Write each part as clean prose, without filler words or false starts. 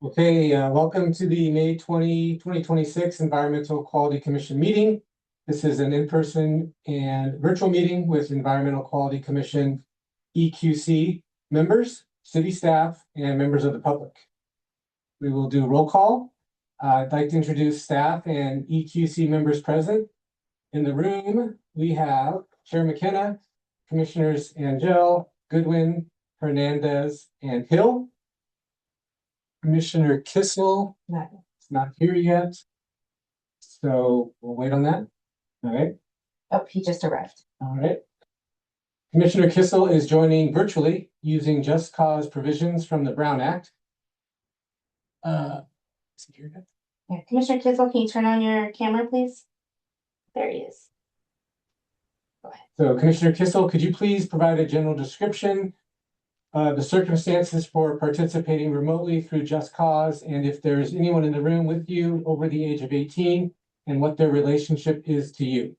Okay, welcome to the May 2026 Environmental Quality Commission meeting. This is an in-person and virtual meeting with Environmental Quality Commission EQC members, city staff, and members of the public. We will do roll call. I'd like to introduce staff and EQC members present. In the room, we have Chair McKenna, Commissioners Angel, Goodwin, Hernandez, and Hill. Commissioner Kissel is not here yet, so we'll wait on that. All right. Oh, he just arrived. All right. Commissioner Kissel is joining virtually using Just Cause provisions from the Brown Act. Is he here yet? Yeah, Commissioner Kissel, can you turn on your camera, please? There he is. Go ahead. So, Commissioner Kissel, could you please provide a general description of the circumstances for participating remotely through Just Cause, and if there's anyone in the room with you over the age of 18, and what their relationship is to you?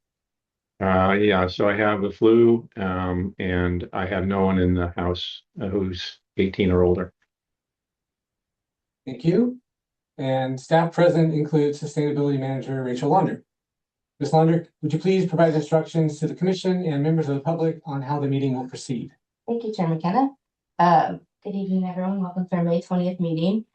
Yeah, so I have the flu, and I have no one in the house who's 18 or older. Thank you. And staff present includes Sustainability Manager Rachel Launder. Ms. Launder, would you please provide instructions to the commission and members of the public on how the meeting will proceed? Thank you, Chair McKenna. Good evening, everyone. Welcome to our May 20th meeting.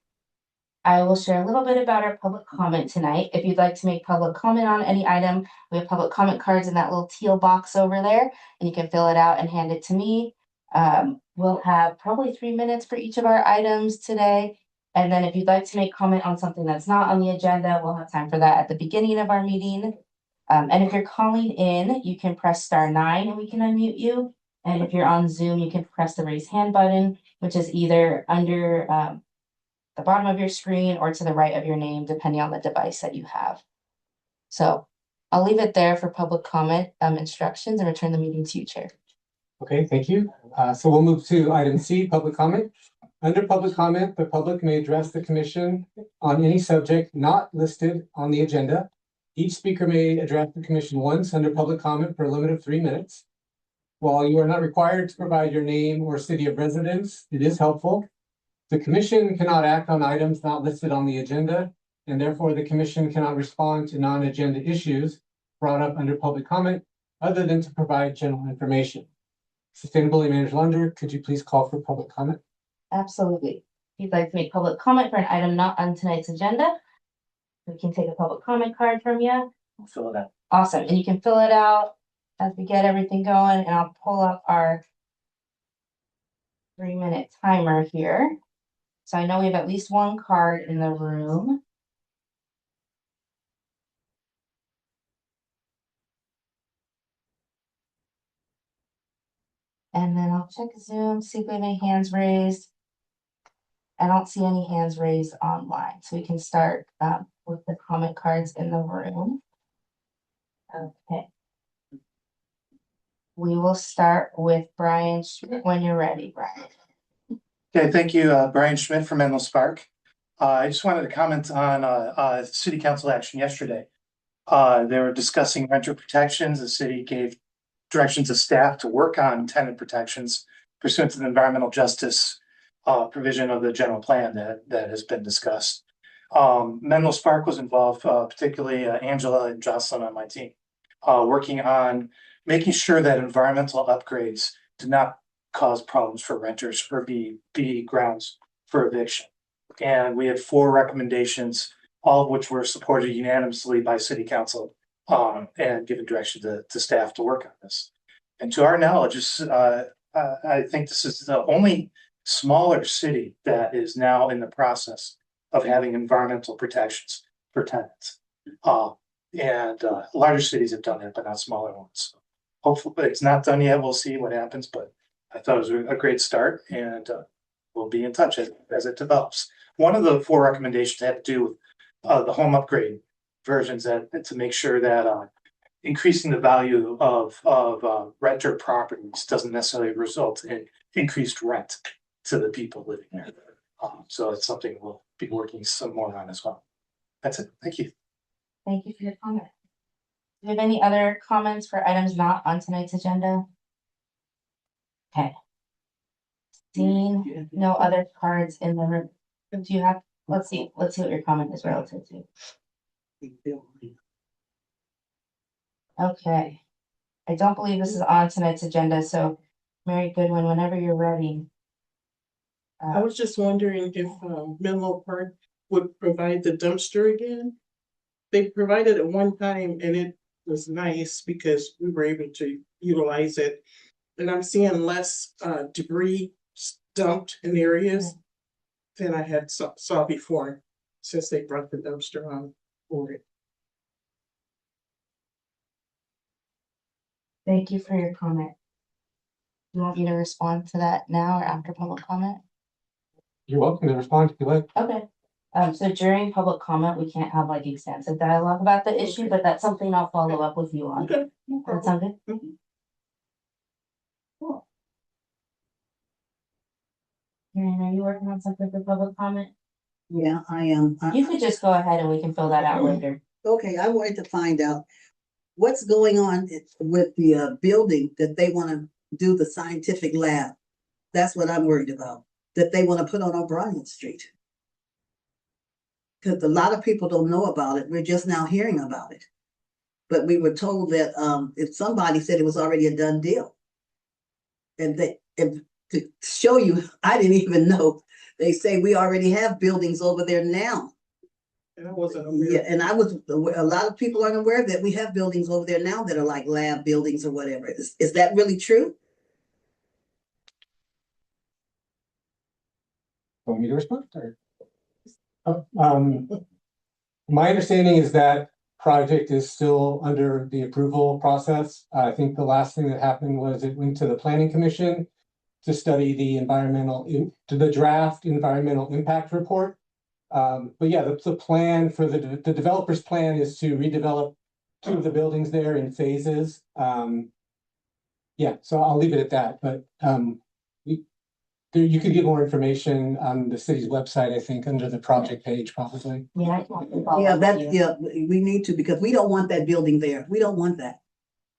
I will share a little bit about our public comment tonight. If you'd like to make public comment on any item, we have public comment cards in that little teal box over there, and you can fill it out and hand it to me. We'll have probably 3 minutes for each of our items today. And then if you'd like to make comment on something that's not on the agenda, we'll have time for that at the beginning of our meeting. And if you're calling in, you can press *9 and we can unmute you. And if you're on Zoom, you can press the raise hand button, which is either under the bottom of your screen or to the right of your name, depending on the device that you have. So I'll leave it there for public comment instructions and return the meeting to you, Chair. Okay, thank you. So we'll move to item C, public comment. Under public comment, the public may address the commission on any subject not listed on the agenda. Each speaker may address the commission once under public comment for a limit of 3 minutes. While you are not required to provide your name or city of residence, it is helpful. The commission cannot act on items not listed on the agenda, and therefore the commission cannot respond to non-agenda issues brought up under public comment other than to provide general information. Sustainability Manager Lunder, could you please call for public comment? Absolutely. If you'd like to make public comment for an item not on tonight's agenda, we can take a public comment card from you. I'll fill it out. Awesome. And you can fill it out as we get everything going, and I'll pull up our 3-minute timer here. So I know we have at least one card in the room. And then I'll check Zoom, see if we have any hands raised. I don't see any hands raised online, so we can start with the comment cards in the room. Okay. We will start with Brian Schmidt when you're ready, Brian. Okay, thank you, Brian Schmidt from Menlo Spark. I just wanted to comment on city council action yesterday. They were discussing renter protections. The city gave directions to staff to work on tenant protections pursuant to the environmental justice provision of the general plan that has been discussed. Menlo Spark was involved, particularly Angela and Jocelyn on my team, working on making sure that environmental upgrades do not cause problems for renters or be grounds for eviction. And we had 4 recommendations, all of which were supported unanimously by city council and given direction to staff to work on this. And to our knowledge, I think this is the only smaller city that is now in the process of having environmental protections for tenants. Larger cities have done that, but not smaller ones. So hopefully it's not done yet. We'll see what happens, but I thought it was a great start, and we'll be in touch as it develops. One of the 4 recommendations had to do with the home upgrade versions to make sure that increasing the value of renter properties doesn't necessarily result in increased rent to the people living there. So it's something we'll be working some more on as well. That's it. Thank you. Thank you for your comment. Do you have any other comments for items not on tonight's agenda? Okay. Seeing no other cards in the room. Do you have let's see what your comment is relative to. Okay. I don't believe this is on tonight's agenda, so Mary Goodwin, whenever you're ready. I was just wondering if Menlo Park would provide the dumpster again. They provided it one time and it was nice because we were able to utilize it. And I'm seeing less debris dumped in areas than I had saw before, since they brought the dumpster on board. Thank you for your comment. You want me to respond to that now or after public comment? You're welcome to respond if you like. Okay. So during public comment, we can't have like extensive dialogue about the issue, Okay. but that's something I'll follow up with you on. Okay, no That problem. sound good? Mhm. Cool. Karen, are you working on something for public comment? Yeah, I am. You could just go ahead and we can fill that out later. Okay, I wanted to find out what's going on with the building that they want to do the scientific lab. That's what I'm worried about, that they want to put on O'Brien Street. Because a lot of people don't know about it. We're just now hearing about it. But we were told that if somebody said it was already a done deal. And to show you, I didn't even know. They say we already have buildings over there now. And I wasn't aware. Yeah, and a lot of people aren't aware that we have buildings over there now that are like lab buildings or whatever. Is that really true? Want me to respond or? My understanding is that project is still under the approval process. I think the last thing that happened was it went to the planning commission to study the draft environmental impact report. But yeah, the plan for the developer's plan is to redevelop 2 of the buildings there in phases. Yeah, so I'll leave it at that, but you could get more information on the city's website, I think, under the project page probably. Yeah, I can follow Yeah, up with you. we need to, because we don't want that building there. We don't want that.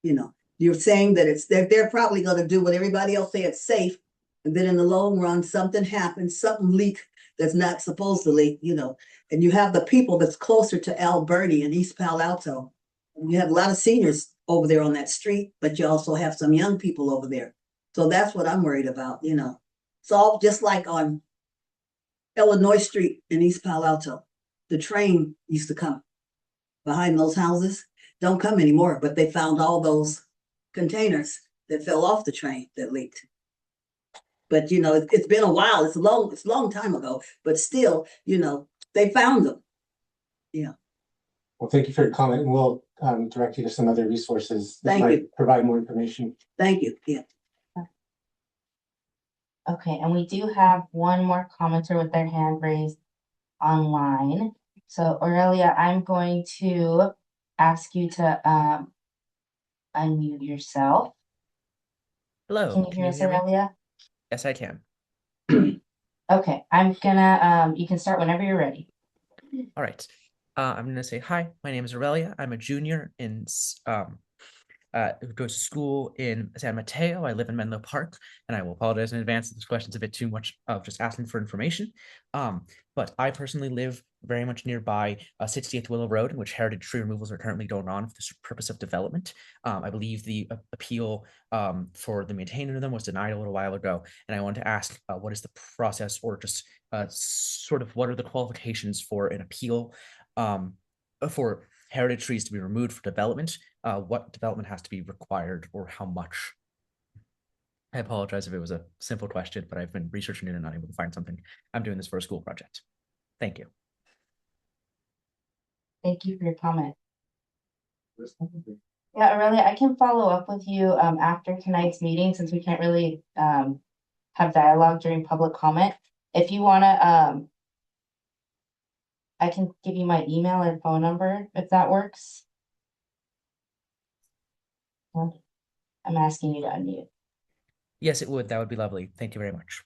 You know, you're saying that they're probably gonna do what everybody else say it's safe. And then in the long run, something happens, something leak that's not supposed to leak, you know. And you have the people that's closer to Alberti and East Palo Alto. You have a lot of seniors over there on that street, but you also have some young people over there. So that's what I'm worried about, you know. It's all just like on Illinois Street in East Palo Alto. The train used to come behind those houses. Don't come anymore, but they found all those containers that fell off the train that leaked. But you know, it's been a while. It's a long time ago, but still, you know, they found them. Yeah. Well, thank you for your comment, and we'll direct you to some other resources that Thank might you. provide more information. Thank you. Yeah. Okay, and we do have one more commenter with their hand raised online. So Aurelia, I'm going to ask you to unmute yourself. Hello. Can you hear us, Aurelia? Yes, I can. Okay, I'm gonna you can start whenever you're ready. All right. I'm gonna say hi. My name is Aurelia. I'm a junior in who goes to school in San Mateo. I live in Menlo Park, and I will apologize in advance if this question's a bit too much of just asking for information. But I personally live very much nearby 68th Willow Road, in which heritage tree removals are currently going on for the purpose of development. I believe the appeal for the maintaining of them was denied a little while ago, and I wanted to ask what is the process, or just sort of what are the qualifications for an appeal for heritage trees to be removed for development? What development has to be required, or how much? I apologize if it was a simple question, but I've been researching it and not able to find something. I'm doing this for a school project. Thank you. Thank you for your comment. Yeah, Aurelia, I can follow up with you after tonight's meeting, since we can't really have dialogue during public comment. If you wanna I can give you my email and phone number if that works. I'm asking you to unmute. Yes, it would. That would be lovely. Thank you very much.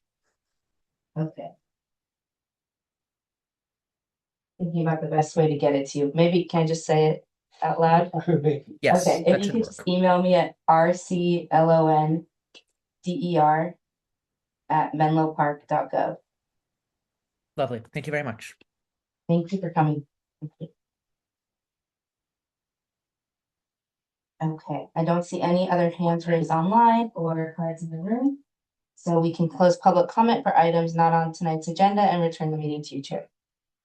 Okay. Thinking about the best way to get it to you. Maybe can I just say it out loud? Yes, Okay, that if you should could work. just email me at rclonder@menlopark.gov. Lovely. Thank you very much. Thank you for coming. Okay, I don't see any other hands raised online or cards in the room. So we can close public comment for items not on tonight's agenda and return the meeting to you, Chair.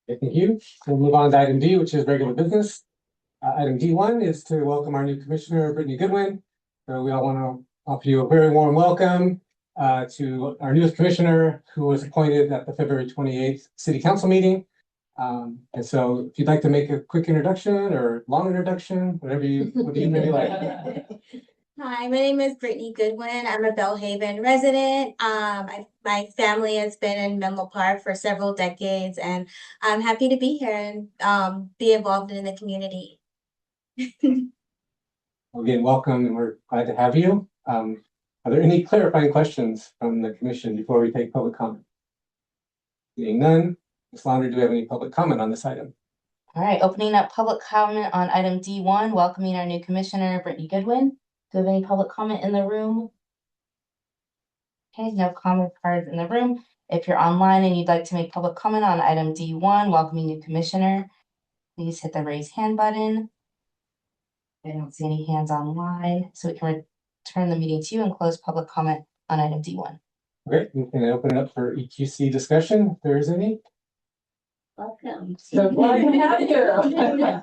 Okay, thank you. We'll move on to item D, which is regular business. Item D1 is to welcome our new commissioner, Brittany Goodwin. So we all want to offer you a very warm welcome to our newest commissioner who was appointed at the February 28th city council meeting. And so if you'd like to make a quick introduction or long introduction, whatever you really like. Hi, my name is Brittany Goodwin. I'm a Bellhaven resident. My family has been in Menlo Park for several decades, and I'm happy to be here and be involved in the community. Again, welcome, and we're glad to have you. Are there any clarifying questions from the commission before we take public comment? Seeing none, Ms. Launder, do we have any public comment on this item? All right, opening up public comment on item D1, welcoming our new commissioner, Brittany Goodwin. Do we have any public comment in the room? Okay, no comment cards in the room. If you're online and you'd like to make public comment on item D1, welcoming new commissioner, please hit the raise hand button. I don't see any hands online, so we can return the meeting to you and close public comment on item D1. Okay, we can open it up for EQC discussion if there is any. Welcome. So glad to have you.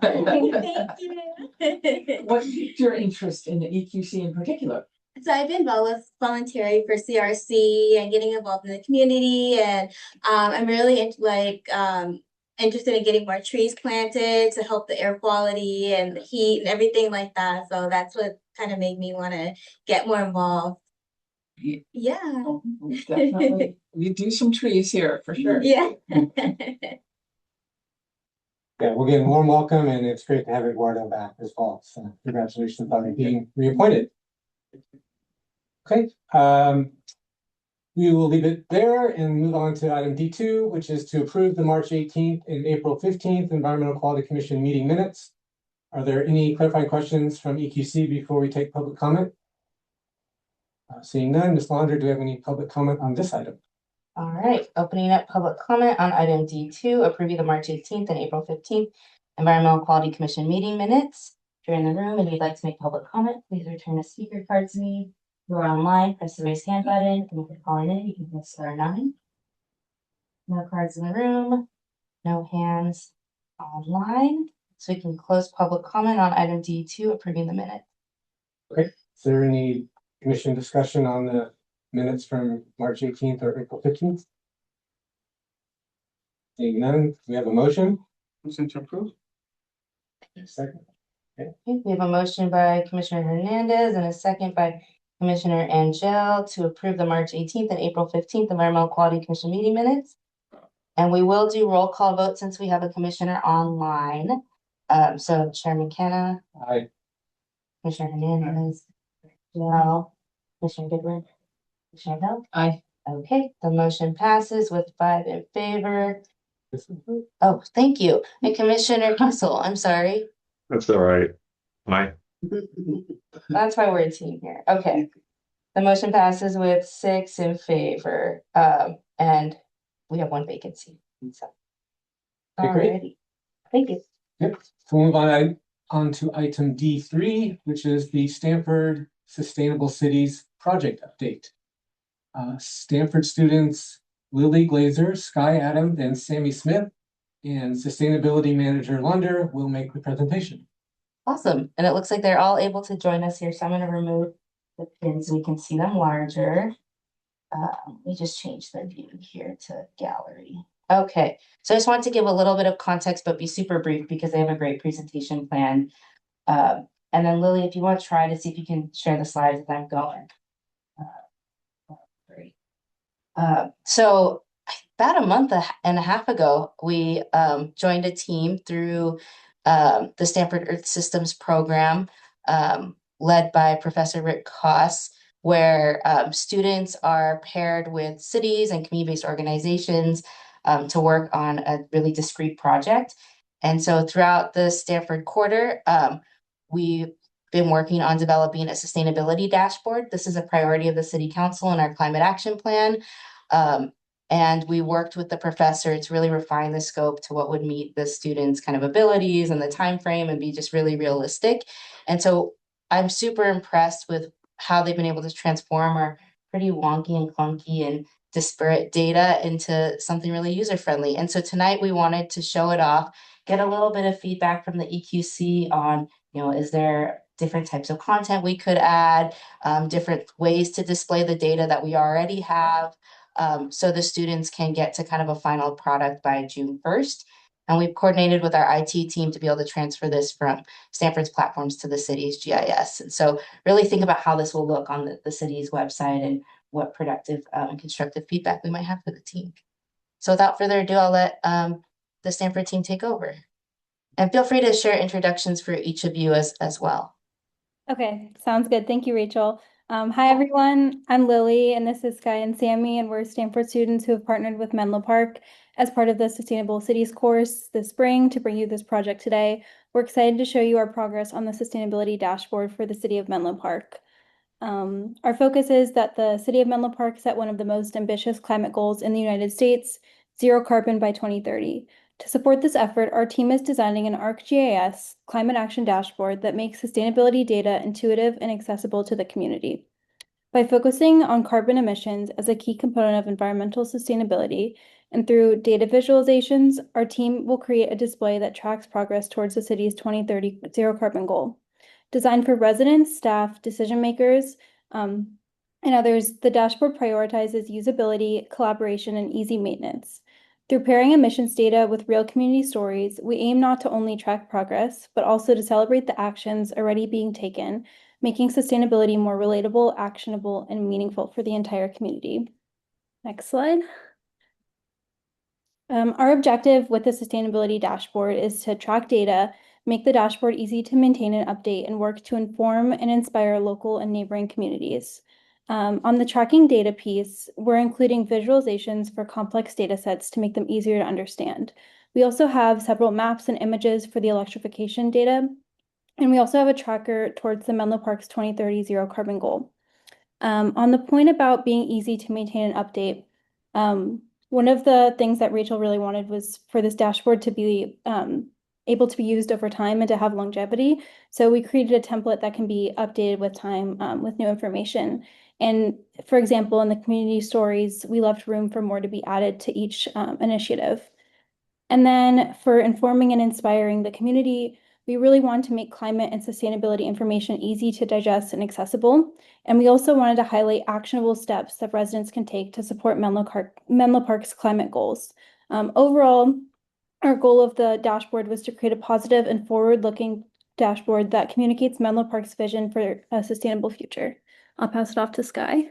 Thank you. What piqued your interest in the EQC in particular? So I've been volunteering for CRC and getting involved in the community, and I'm really interested in getting more trees planted to help the air quality and the heat and everything like that. So that's what kind of made me want to get more involved. Yeah. Oh, definitely. We do some trees here for sure. Yeah. Yeah, we're getting a warm welcome, and it's great to have Eduardo back as well. So congratulations on being reappointed. Okay, we will leave it there and move on to item D2, which is to approve the March 18th and April 15th Environmental Quality Commission meeting minutes. Are there any clarifying questions from EQC before we take public comment? Seeing none, Ms. Launder, do we have any public comment on this item? All right, opening up public comment on item D2, approving the March 18th and April 15th Environmental Quality Commission meeting minutes. If you're in the room and you'd like to make public comment, please return a speaker card to me. If you're online, press the raise hand button, and if you're calling in, you can press *9. No cards in the room, no hands online, so we can close public comment on item D2, approving the minutes. Okay, is there any commission discussion on the minutes from March 18th or April 15th? Seeing none, we have a motion. Motion to approve. Second. Okay, we have a motion by Commissioner Hernandez and a second by Commissioner Angel to approve the March 18th and April 15th Environmental Quality Commission meeting minutes. And we will do roll call vote since we have a commissioner online. So Chair McKenna. Aye. Commissioner Hernandez. Angel. Commissioner Goodwin. Commissioner Bell. Aye. Okay, the motion passes with 5 in favor. Oh, thank you. And Commissioner Kessel, I'm sorry. That's all right. Bye. That's why we're a team here. Okay. The motion passes with 6 in favor. And we have 1 vacancy. So. Okay, great. Alrighty. Thank you. Yep, so we'll move on to item D3, which is the Stanford Sustainable Cities Project Update. Stanford students Lily Glazer, Sky Adams, and Sammy Smith, and Sustainability Manager Lunder will make the presentation. Awesome. And it looks like they're all able to join us here. So I'm going to remove the pins so we can see them larger. We just changed the view here to gallery. Okay, so I just wanted to give a little bit of context, but be super brief because they have a great presentation plan. And then Lily, if you want to try to see if you can share the slides as I'm going. Great. So about a month and a half ago, we joined a team through the Stanford Earth Systems program led by Professor Rick Koss, where students are paired with cities and community-based organizations to work on a really discrete project. And so throughout the Stanford quarter, we've been working on developing a sustainability dashboard. This is a priority of the City Council and our climate action plan. And we worked with the professor to really refine the scope to what would meet the students' kind of abilities and the time frame and be just really realistic. And so I'm super impressed with how they've been able to transform our pretty wonky and clunky and disparate data into something really user-friendly. And so tonight we wanted to show it off, get a little bit of feedback from the EQC on, is there different types of content we could add, different ways to display the data that we already have, so the students can get to kind of a final product by June 1st. And we've coordinated with our IT team to be able to transfer this from Stanford's platforms to the city's GIS. And so really think about how this will look on the city's website and what productive and constructive feedback we might have for the team. So without further ado, I'll let the Stanford team take over. And feel free to share introductions for each of you as well. Okay, sounds good. Thank you, Rachel. Hi, everyone. I'm Lily, and this is Sky and Sammy, and we're Stanford students who have partnered with Menlo Park as part of the Sustainable Cities course this spring to bring you this project today. We're excited to show you our progress on the sustainability dashboard for the city of Menlo Park. Our focus is that the city of Menlo Park set one of the most ambitious climate goals in the United States, zero carbon by 2030. To support this effort, our team is designing an ArcGIS climate action dashboard that makes sustainability data intuitive and accessible to the community. By focusing on carbon emissions as a key component of environmental sustainability and through data visualizations, our team will create a display that tracks progress towards the city's 2030 zero carbon goal. Designed for residents, staff, decision makers, and others, the dashboard prioritizes usability, collaboration, and easy maintenance. Through pairing emissions data with real community stories, we aim not to only track progress, but also to celebrate the actions already being taken, making sustainability more relatable, actionable, and meaningful for the entire community. Next slide. Our objective with the sustainability dashboard is to track data, make the dashboard easy to maintain and update, and work to inform and inspire local and neighboring communities. On the tracking data piece, we're including visualizations for complex data sets to make them easier to understand. We also have several maps and images for the electrification data, and we also have a tracker towards the Menlo Park's 2030 zero carbon goal. On the point about being easy to maintain and update, one of the things that Rachel really wanted was for this dashboard to be able to be used over time and to have longevity. So we created a template that can be updated with time with new information. And for example, in the community stories, we left room for more to be added to each initiative. And then for informing and inspiring the community, we really want to make climate and sustainability information easy to digest and accessible. And we also wanted to highlight actionable steps that residents can take to support Menlo Park's climate goals. Overall, our goal of the dashboard was to create a positive and forward-looking dashboard that communicates Menlo Park's vision for a sustainable future. I'll pass it off to Sky.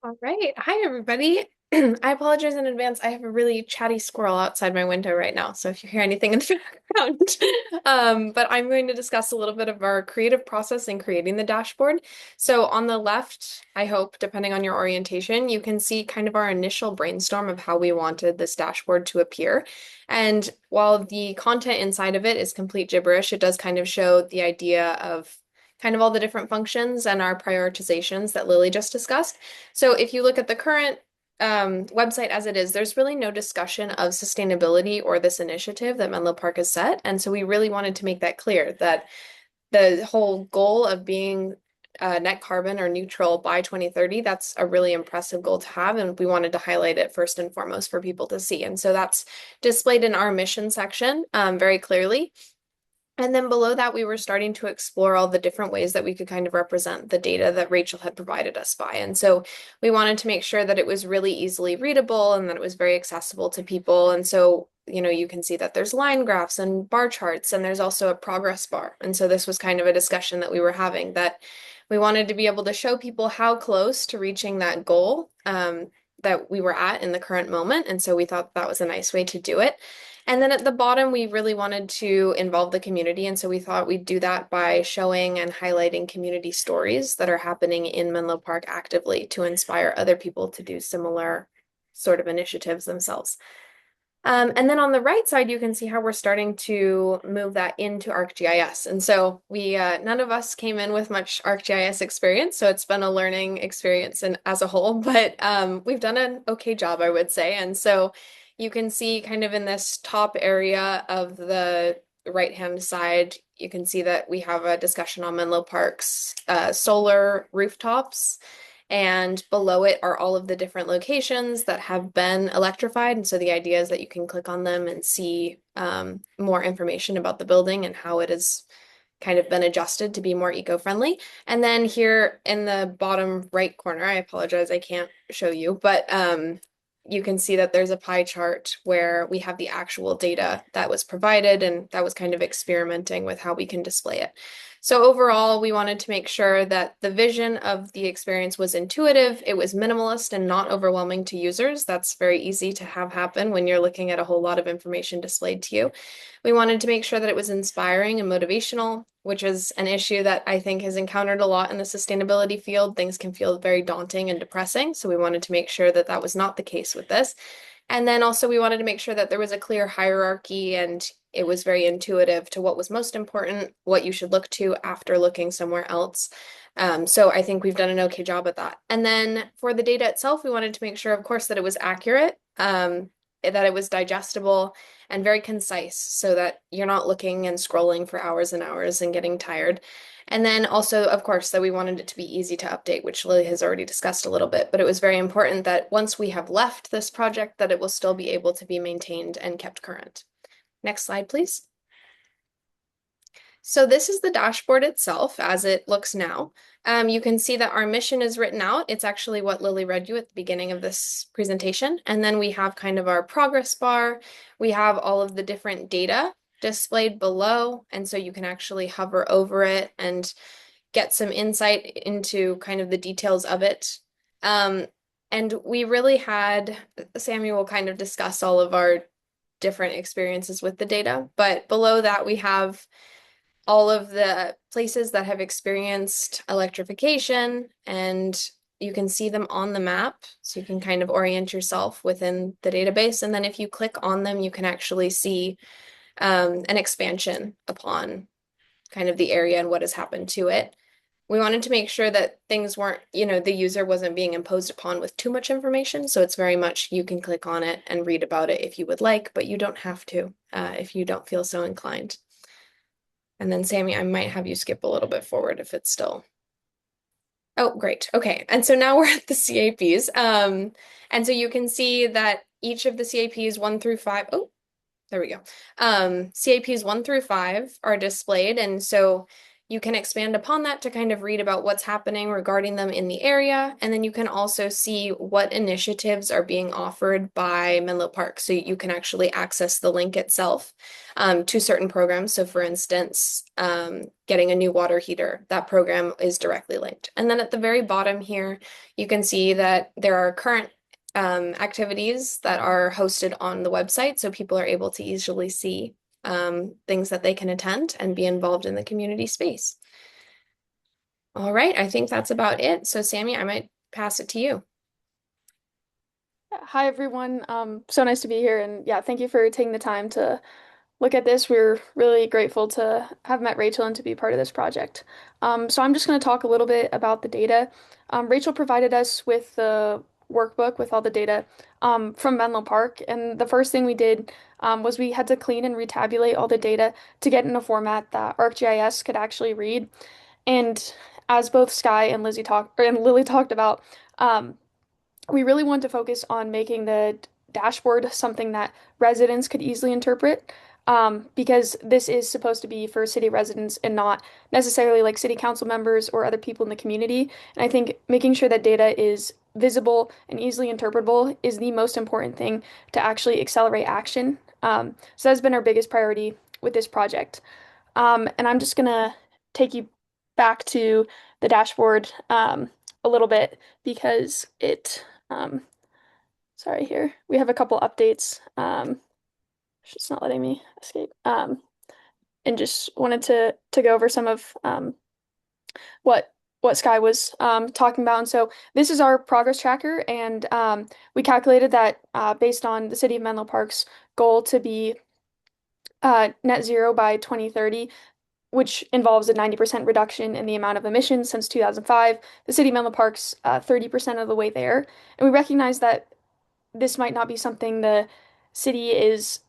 All right. Hi, everybody. I apologize in advance. I have a really chatty squirrel outside my window right now, so if you hear anything in the background. But I'm going to discuss a little bit of our creative process in creating the dashboard. So on the left, I hope, depending on your orientation, you can see kind of our initial brainstorm of how we wanted this dashboard to appear. And while the content inside of it is complete gibberish, it does kind of show the idea of kind of all the different functions and our prioritizations that Lily just discussed. So if you look at the current website as it is, there's really no discussion of sustainability or this initiative that Menlo Park has set. And so we really wanted to make that clear that the whole goal of being net carbon or neutral by 2030, that's a really impressive goal to have. And we wanted to highlight it first and foremost for people to see. And so that's displayed in our mission section very clearly. And then below that, we were starting to explore all the different ways that we could kind of represent the data that Rachel had provided us by. And so we wanted to make sure that it was really easily readable and that it was very accessible to people. And so, you can see that there's line graphs and bar charts, and there's also a progress bar. And so this was kind of a discussion that we were having, that we wanted to be able to show people how close to reaching that goal that we were at in the current moment. And so we thought that was a nice way to do it. And then at the bottom, we really wanted to involve the community. And so we thought we'd do that by showing and highlighting community stories that are happening in Menlo Park actively to inspire other people to do similar sort of initiatives themselves. And then on the right side, you can see how we're starting to move that into ArcGIS. And so we, none of us came in with much ArcGIS experience, so it's been a learning experience and as a whole, but we've done an okay job, I would say. And so you can see kind of in this top area of the right-hand side, you can see that we have a discussion on Menlo Park's solar rooftops. And below it are all of the different locations that have been electrified. And so the idea is that you can click on them and see more information about the building and how it has kind of been adjusted to be more eco-friendly. And then here in the bottom right corner, I apologize, I can't show you, but you can see that there's a pie chart where we have the actual data that was provided, and that was kind of experimenting with how we can display it. So overall, we wanted to make sure that the vision of the experience was intuitive, it was minimalist and not overwhelming to users. That's very easy to have happen when you're looking at a whole lot of information displayed to you. We wanted to make sure that it was inspiring and motivational, which is an issue that I think is encountered a lot in the sustainability field. Things can feel very daunting and depressing, so we wanted to make sure that that was not the case with this. And then also we wanted to make sure that there was a clear hierarchy and it was very intuitive to what was most important, what you should look to after looking somewhere else. So I think we've done an okay job at that. And then for the data itself, we wanted to make sure, of course, that it was accurate, that it was digestible and very concise so that you're not looking and scrolling for hours and hours and getting tired. And then also, of course, that we wanted it to be easy to update, which Lily has already discussed a little bit, but it was very important that once we have left this project, that it will still be able to be maintained and kept current. Next slide, please. So this is the dashboard itself as it looks now. You can see that our mission is written out. It's actually what Lily read you at the beginning of this presentation. And then we have kind of our progress bar. We have all of the different data displayed below. And so you can actually hover over it and get some insight into kind of the details of it. And we really had, Sammy will kind of discuss all of our different experiences with the data, but below that we have all of the places that have experienced electrification, and you can see them on the map, so you can kind of orient yourself within the database. And then if you click on them, you can actually see an expansion upon kind of the area and what has happened to it. We wanted to make sure that things weren't, the user wasn't being imposed upon with too much information. So it's very much, you can click on it and read about it if you would like, but you don't have to if you don't feel so inclined. And then Sammy, I might have you skip a little bit forward if it's still. Oh, great. Okay. And so now we're at the CAPs. And so you can see that each of the CAPs 1 through 5, oh, there we go. CAPs 1 through 5 are displayed. And so you can expand upon that to kind of read about what's happening regarding them in the area. And then you can also see what initiatives are being offered by Menlo Park. So you can actually access the link itself to certain programs. So for instance, getting a new water heater, that program is directly linked. And then at the very bottom here, you can see that there are current activities that are hosted on the website. So people are able to easily see things that they can attend and be involved in the community space. All right, I think that's about it. So Sammy, I might pass it to you. Hi, everyone. So nice to be here. And yeah, thank you for taking the time to look at this. We're really grateful to have met Rachel and to be part of this project. So I'm just going to talk a little bit about the data. Rachel provided us with the workbook with all the data from Menlo Park. And the first thing we did was we had to clean and retabulate all the data to get in a format that ArcGIS could actually read. And as both Sky and Lily talked about, we really want to focus on making the dashboard something that residents could easily interpret, because this is supposed to be for city residents and not necessarily like city council members or other people in the community. And I think making sure that data is visible and easily interpretable is the most important thing to actually accelerate action. So that's been our biggest priority with this project. And I'm just gonna take you back to the dashboard a little bit because it, sorry, here we have a couple updates. It's not letting me escape. And just wanted to go over some of what Sky was talking about. And so this is our progress tracker, and we calculated that based on the City of Menlo Park's goal to be net zero by 2030, which involves a 90% reduction in the amount of emissions since 2005. The city of Menlo Park's 30% of the way there. And we recognize that this might not be something the city is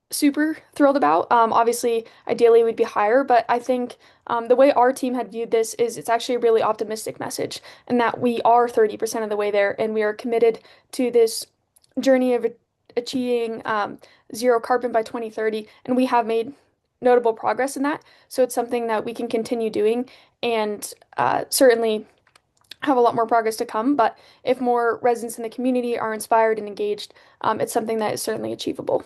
super thrilled about. Obviously, ideally we'd be higher, but I think the way our team had viewed this is it's actually a really optimistic message, and that we are 30% of the way there, and we are committed to this journey of achieving zero carbon by 2030, and we have made notable progress in that. So it's something that we can continue doing, and certainly have a lot more progress to come. But if more residents in the community are inspired and engaged, it's something that is certainly achievable.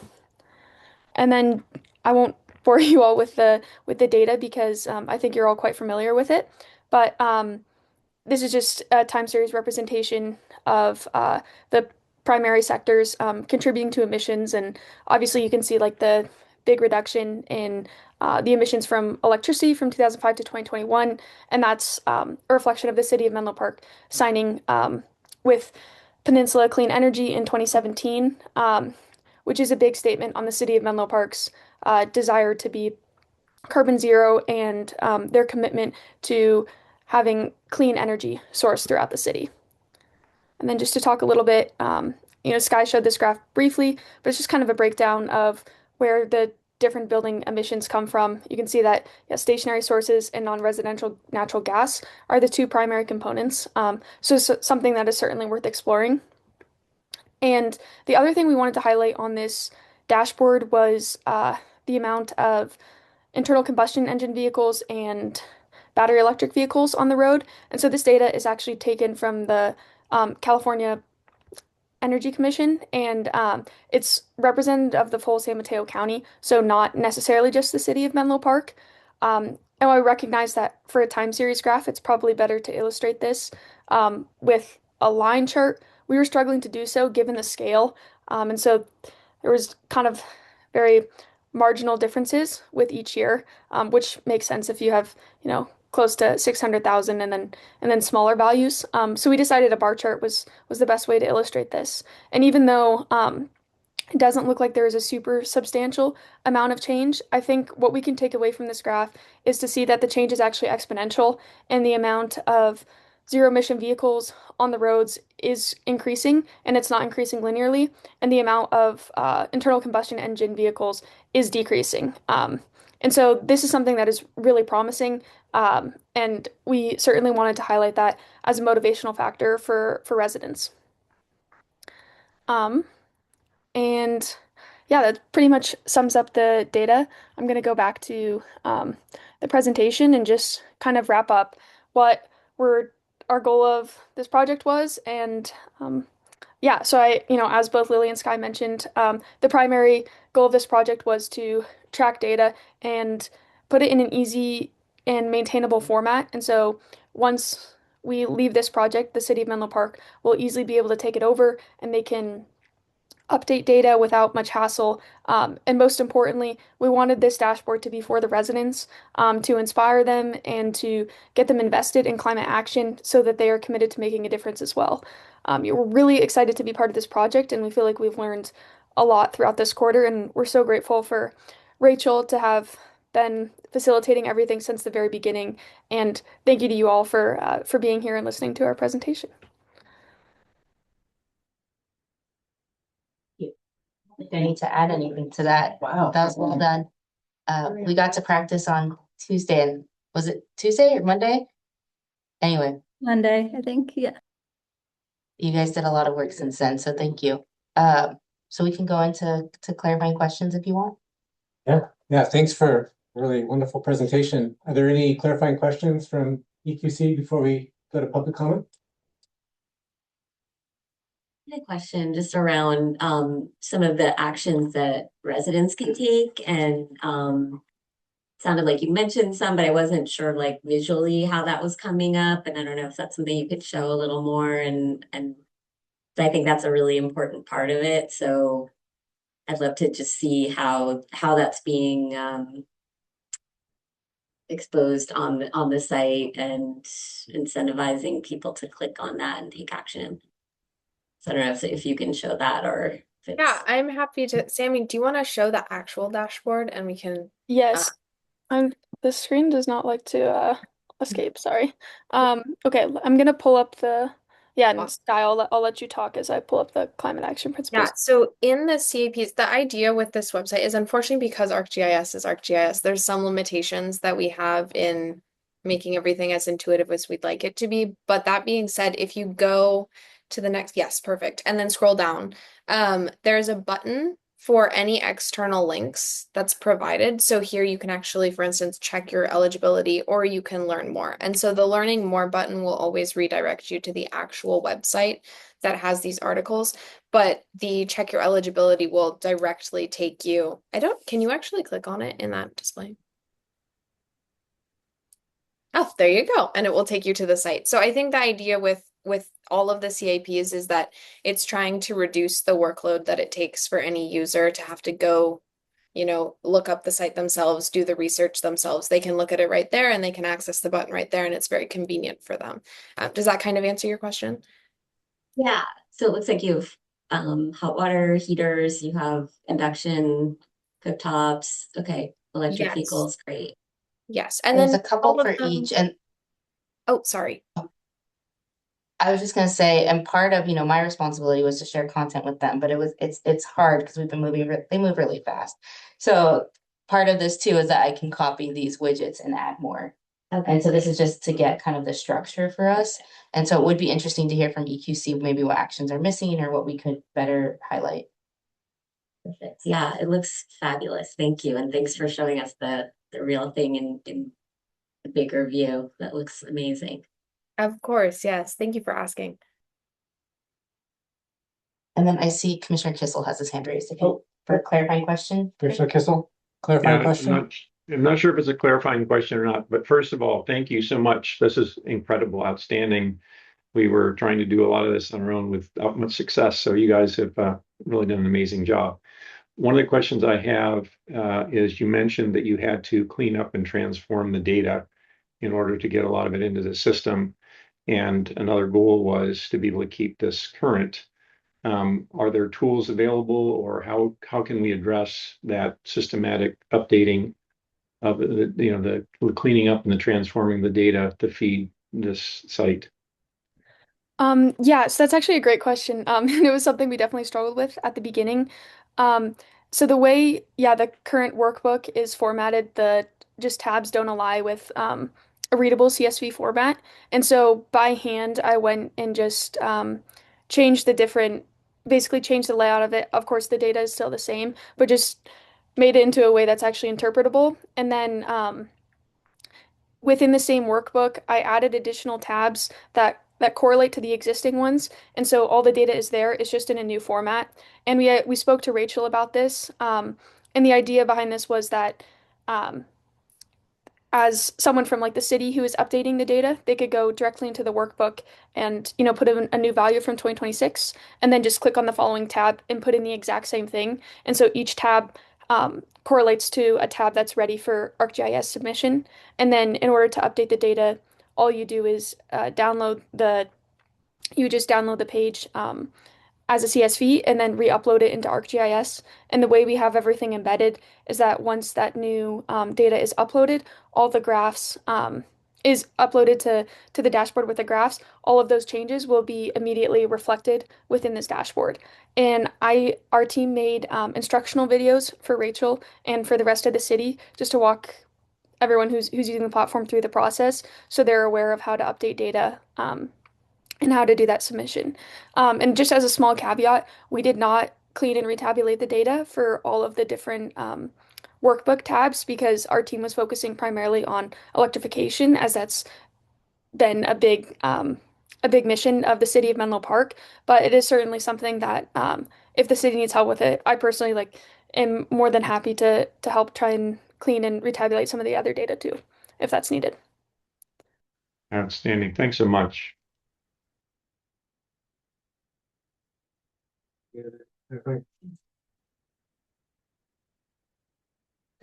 And then I won't bore you all with the data because I think you're all quite familiar with it. But this is just a time series representation of the primary sectors contributing to emissions. And obviously you can see like the big reduction in the emissions from electricity from 2005 to 2021. And that's a reflection of the city of Menlo Park signing with Peninsula Clean Energy in 2017, which is a big statement on the city of Menlo Park's desire to be carbon zero and their commitment to having clean energy sourced throughout the city. And then just to talk a little bit, Sky showed this graph briefly, but it's just kind of a breakdown of where the different building emissions come from. You can see that stationary sources and non-residential natural gas are the two primary components. So something that is certainly worth exploring. And the other thing we wanted to highlight on this dashboard was the amount of internal combustion engine vehicles and battery electric vehicles on the road. And so this data is actually taken from the California Energy Commission, and it's representative of the full San Mateo County, so not necessarily just the city of Menlo Park. And I recognize that for a time series graph, it's probably better to illustrate this with a line chart. We were struggling to do so given the scale, and so there was kind of very marginal differences with each year, which makes sense if you have, close to 600,000 and then smaller values. So we decided a bar chart was the best way to illustrate this. And even though it doesn't look like there is a super substantial amount of change, I think what we can take away from this graph is to see that the change is actually exponential, and the amount of zero emission vehicles on the roads is increasing, and it's not increasing linearly, and the amount of internal combustion engine vehicles is decreasing. And so this is something that is really promising, and we certainly wanted to highlight that as a motivational factor for residents. And yeah, that pretty much sums up the data. I'm going to go back to the presentation and just kind of wrap up what our goal of this project was. And yeah, so as both Lily and Sky mentioned, the primary goal of this project was to track data and put it in an easy and maintainable format. And so once we leave this project, the city of Menlo Park will easily be able to take it over, and they can update data without much hassle. And most importantly, we wanted this dashboard to be for the residents, to inspire them and to get them invested in climate action so that they are committed to making a difference as well. We're really excited to be part of this project, and we feel like we've learned a lot throughout this quarter, and we're so grateful for Rachel to have been facilitating everything since the very beginning. And thank you to you all for being here and listening to our presentation. If I need to add anything to that. Wow. That was well done. We got to practice on Tuesday, and was it Tuesday or Monday? Anyway, Monday, I think. Yeah. you guys did a lot of work since then, so thank you. So we can go into clarifying questions if you want. Yeah, thanks for a really wonderful presentation. Are there any clarifying questions from EQC before we go to public comment? A question just around some of the actions that residents can take, and sounded like you mentioned some, but I wasn't sure like visually how that was coming up, and I don't know if that's something you could show a little more, and I think that's a really important part of it. So I'd love to just see how that's being exposed on the site and incentivizing people to click on that and take action. So I don't know if you can show that or fits. Yeah, I'm happy to. Sammy, do you want to show the actual dashboard and we can? Yes. The screen does not like to escape, sorry. Okay, I'm gonna pull up the and Awesome. Sky, I'll let you talk as I pull up the climate action principles. Yeah, so in the CAPs, the idea with this website is unfortunately because ArcGIS is ArcGIS, there's some limitations that we have in making everything as intuitive as we'd like it to be. But that being said, if you go to the next, yes, perfect, and then scroll down, there's a button for any external links that's provided. So here you can actually, for instance, check your eligibility or you can learn more. And so the learning more button will always redirect you to the actual website that has these articles, but the check your eligibility will directly take you. Can you actually click on it in that display? Oh, there you go. And it will take you to the site. So I think the idea with all of the CAPs is that it's trying to reduce the workload that it takes for any user to have to go, look up the site themselves, do the research themselves. They can look at it right there and they can access the button right there, and it's very convenient for them. Does that kind of answer your question? Yeah. So it looks like you have hot water heaters, you have induction cooktops. Okay. Electric Yes. vehicles, great. Yes. And There's then a couple all of for them- each, and Oh, sorry. I was just gonna say, and part of, my responsibility was to share content with them, but it's hard because we've been they move really fast. So part of this too is that I can copy these widgets and add more. Okay. And so this is just to get kind of the structure for us. And so it would be interesting to hear from EQC maybe what actions are missing or what we could better highlight. Perfect. Yeah, it looks fabulous. Thank you. And thanks for showing us the real thing in the bigger view. That looks amazing. Of course, yes. Thank you for asking. And then I see Commissioner Kissel has his hand raised for a clarifying question. Commissioner Kissel, clarifying Yeah, question? I'm not sure if it's a clarifying question or not, but first of all, thank you so much. This is incredible, outstanding. We were trying to do a lot of this on our own without much success, so you guys have really done an amazing job. One of the questions I have is you mentioned that you had to clean up and transform the data in order to get a lot of it into the system. And another goal was to be able to keep this current. Are there tools available, or how can we address that systematic updating of the cleaning up and the transforming the data to feed this site? Yeah, so that's actually a great question. And it was something we definitely struggled with at the beginning. So the way, the current workbook is formatted, the just tabs don't align with a readable CSV format. And so by hand, I went and just changed basically changed the layout of it. Of course, the data is still the same, but just made it into a way that's actually interpretable. And then within the same workbook, I added additional tabs that correlate to the existing ones, and so all the data is there. It's just in a new format. And we spoke to Rachel about this, and the idea behind this was that as someone from like the city who is updating the data, they could go directly into the workbook and put in a new value from 2026, and then just click on the following tab and put in the exact same thing. And so each tab correlates to a tab that's ready for ArcGIS submission. And then in order to update the data, all you do is download the page as a CSV and then re-upload it into ArcGIS. And the way we have everything embedded is that once that new data is uploaded, all the graphs is uploaded to the dashboard with the graphs. All of those changes will be immediately reflected within this dashboard. And our team made instructional videos for Rachel and for the rest of the city just to walk everyone who's using the platform through the process so they're aware of how to update data and how to do that submission. And just as a small caveat, we did not clean and retabulate the data for all of the different workbook tabs because our team was focusing primarily on electrification, as that's been a big mission of the city of Menlo Park. But it is certainly something that if the city needs help with it, I personally am more than happy to help try and clean and retabulate some of the other data too, if that's needed. Outstanding. Thanks so much.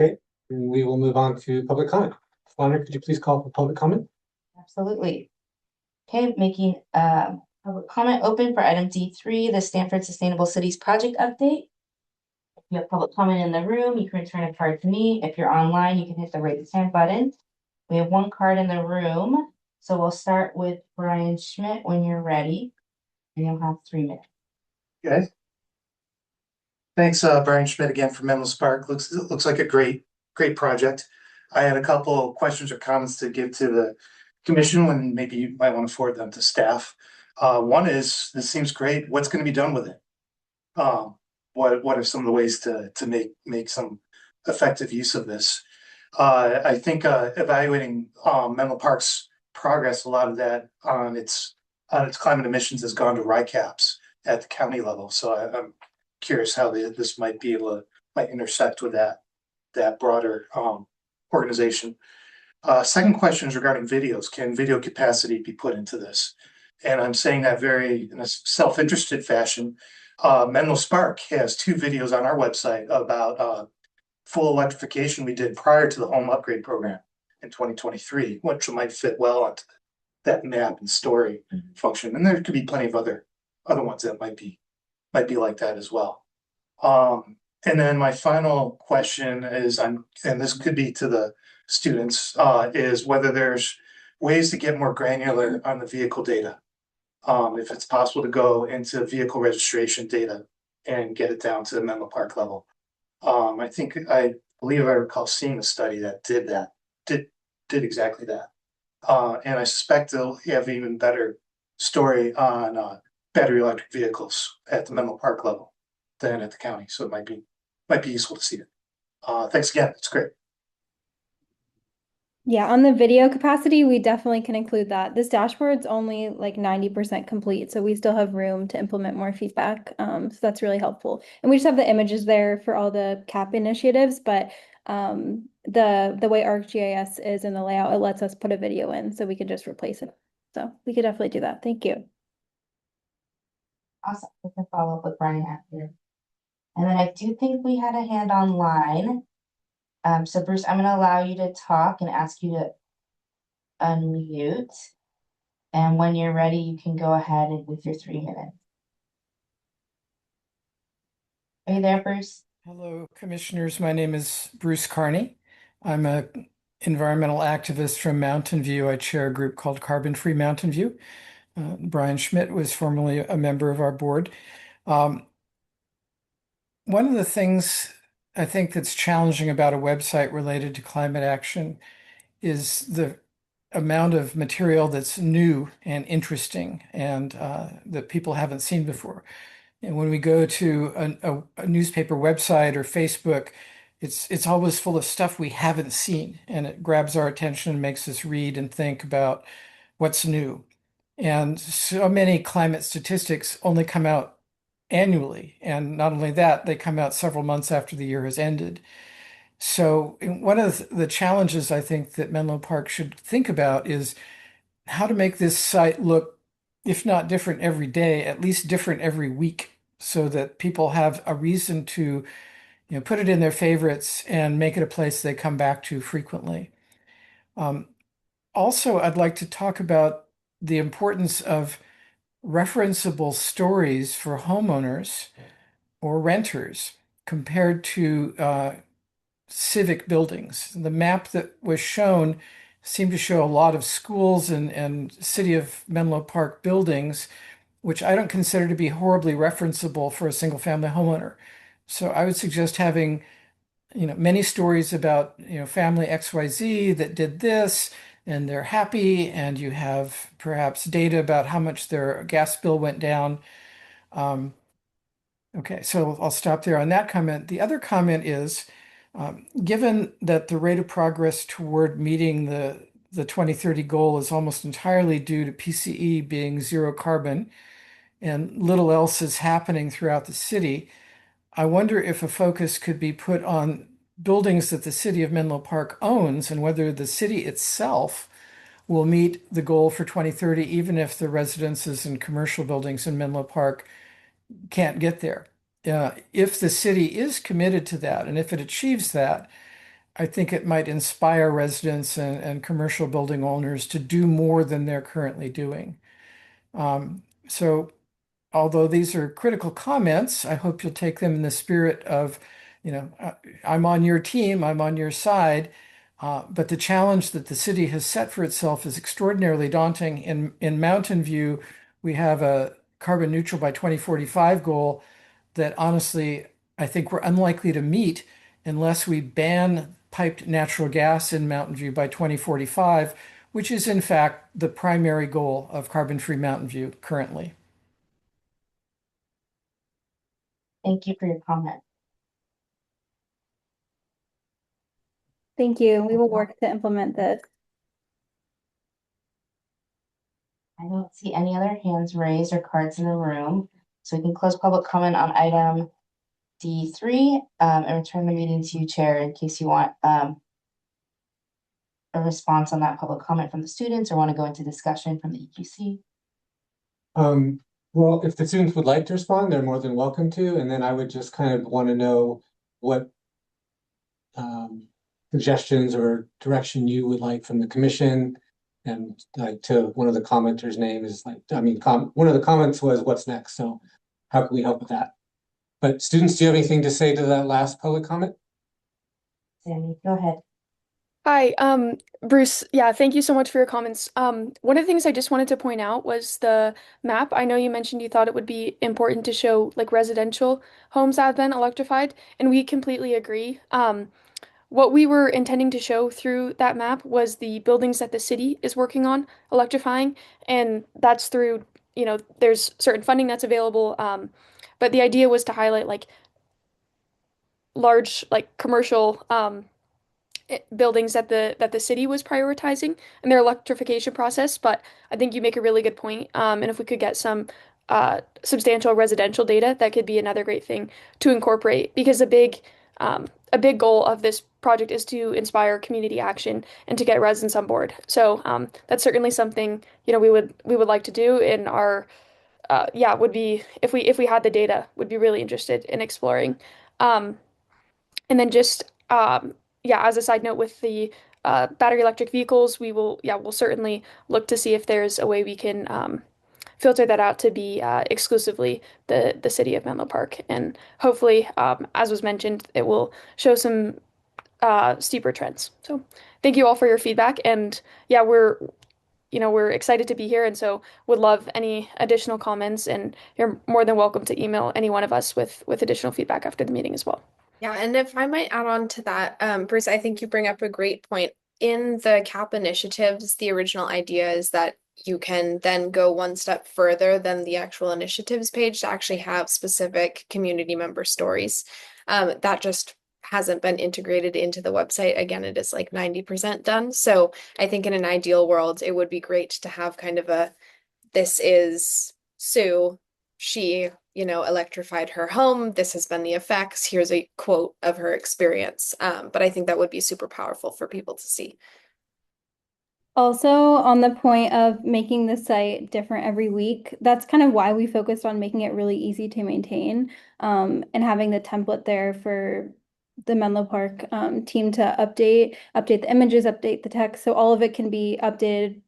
Okay, we will move on to public comment. Flannery, could you please call for public comment? Absolutely. Okay, making Public comment open for item D3, the Stanford Sustainable Cities Project update. If you have public comment in the room, you can return a card to me. If you're online, you can hit the raise hand button. We have one card in the room, so we'll start with Brian Schmidt when you're ready. And you'll have 3 minutes. Okay. Thanks, Brian Schmidt again from Menlo Park. Looks like a great project. I had a couple of questions or comments to give to the commission when maybe you might want to forward them to staff. One is, this seems great. What's going to be done with it? What are some of the ways to make some effective use of this? I think evaluating Menlo Park's progress, a lot of that on its climate emissions has gone to RICAPs at the county level. So I'm curious how this might be able to might intersect with that broader organization. Second question is regarding videos. Can video capacity be put into this? And I'm saying that very in a self-interested fashion. Menlo Spark has 2 videos on our website about full electrification we did prior to the home upgrade program in 2023, which might fit well onto that map and story function. And there could be plenty of other ones that might be like that as well. And then my final question is, and this could be to the students, is whether there's ways to get more granular on the vehicle data. If it's possible to go into vehicle registration data and get it down to the Menlo Park level. I believe I recall seeing a study that did exactly that. And I suspect they'll have even better story on battery electric vehicles at the Menlo Park level than at the county. So it might be useful to see it. Thanks again. It's great. Yeah, on the video capacity, we definitely can include that. This dashboard's only like 90% complete, so we still have room to implement more feedback. So that's really helpful. And we just have the images there for all the CAP initiatives, but the way ArcGIS is in the layout, it lets us put a video in, so we could just replace it. So we could definitely do that. Thank you. Awesome. We can follow up with Brian after. And then I do think we had a hand online. So Bruce, I'm going to allow you to talk and ask you to unmute. And when you're ready, you can go ahead with your 3 minutes. Are you there, Bruce? Hello, commissioners. My name is Bruce Carney. I'm an environmental activist from Mountain View. I chair a group called Carbon Free Mountain View. Brian Schmidt was formerly a member of our board. One of the things I think that's challenging about a website related to climate action is the amount of material that's new and interesting and that people haven't seen before. And when we go to a newspaper website or Facebook, it's always full of stuff we haven't seen, and it grabs our attention and makes us read and think about what's new. And so many climate statistics only come out annually. And not only that, they come out several months after the year has ended. So one of the challenges I think that Menlo Park should think about is how to make this site look, if not different every day, at least different every week, so that people have a reason to put it in their favorites and make it a place they come back to frequently. Also, I'd like to talk about the importance of referenceable stories for homeowners or renters compared to civic buildings. The map that was shown seemed to show a lot of schools and City of Menlo Park buildings, which I don't consider to be horribly referenceable for a single family homeowner. So I would suggest having many stories about family XYZ that did this and they're happy, and you have perhaps data about how much their gas bill went down. Okay, so I'll stop there on that comment. The other comment is, given that the rate of progress toward meeting the 2030 goal is almost entirely due to PCE being zero carbon and little else is happening throughout the city, I wonder if a focus could be put on buildings that the City of Menlo Park owns and whether the city itself will meet the goal for 2030, even if the residences and commercial buildings in Menlo Park can't get there. If the city is committed to that, and if it achieves that, I think it might inspire residents and commercial building owners to do more than they're currently doing. So although these are critical comments, I hope you'll take them in the spirit of, I'm on your team, I'm on your side. But the challenge that the city has set for itself is extraordinarily daunting. In Mountain View, we have a carbon neutral by 2045 goal that honestly, I think we're unlikely to meet unless we ban piped natural gas in Mountain View by 2045, which is in fact the primary goal of carbon-free Mountain View currently. Thank you for your comment. Thank you. We will work to implement this. I don't see any other hands raised or cards in the room, so we can close public comment on item D3 and return the meeting to you, Chair, in case you want a response on that public comment from the students or want to go into discussion from the EQC. Well, if the students would like to respond, they're more than welcome to, and then I would just kind of want to know what suggestions or direction you would like from the commission. And like to one of the commenters' name is like, one of the comments was what's next. So how can we help with that? But students, do you have anything to say to that last public comment? Sammy, go ahead. Hi, Bruce. Yeah, thank you so much for your comments. One of the things I just wanted to point out was the map. I know you mentioned you thought it would be important to show like residential homes that have been electrified, and we completely agree. What we were intending to show through that map was the buildings that the city is working on electrifying, and that's through, there's certain funding that's available. But the idea was to highlight like large, like commercial buildings that the city was prioritizing in their electrification process. But I think you make a really good point. And if we could get some substantial residential data, that could be another great thing to incorporate, because a big goal of this project is to inspire community action and to get residents on board. So that's certainly something we would like to do in our would be, if we had the data, would be really interested in exploring. And then just as a side note with the battery electric vehicles, we'll certainly look to see if there's a way we can filter that out to be exclusively the city of Menlo Park. And hopefully, as was mentioned, it will show some steeper trends. So thank you all for your feedback. And we're excited to be here. And so would love any additional comments, and you're more than welcome to email any one of us with additional feedback after the meeting as well. Yeah, and if I might add on to that, Bruce, I think you bring up a great point. In the CAP initiatives, the original idea is that you can then go one step further than the actual initiatives page to actually have specific community member stories. That just hasn't been integrated into the website. Again, it is like 90% done. So I think in an ideal world, it would be great to have kind of this is Sue, she, electrified her home. This has been the effects. Here's a quote of her experience. But I think that would be super powerful for people to see. Also, on the point of making the site different every week, that's kind of why we focused on making it really easy to maintain, and having the template there for the Menlo Park team to update the images, update the text, so all of it can be updated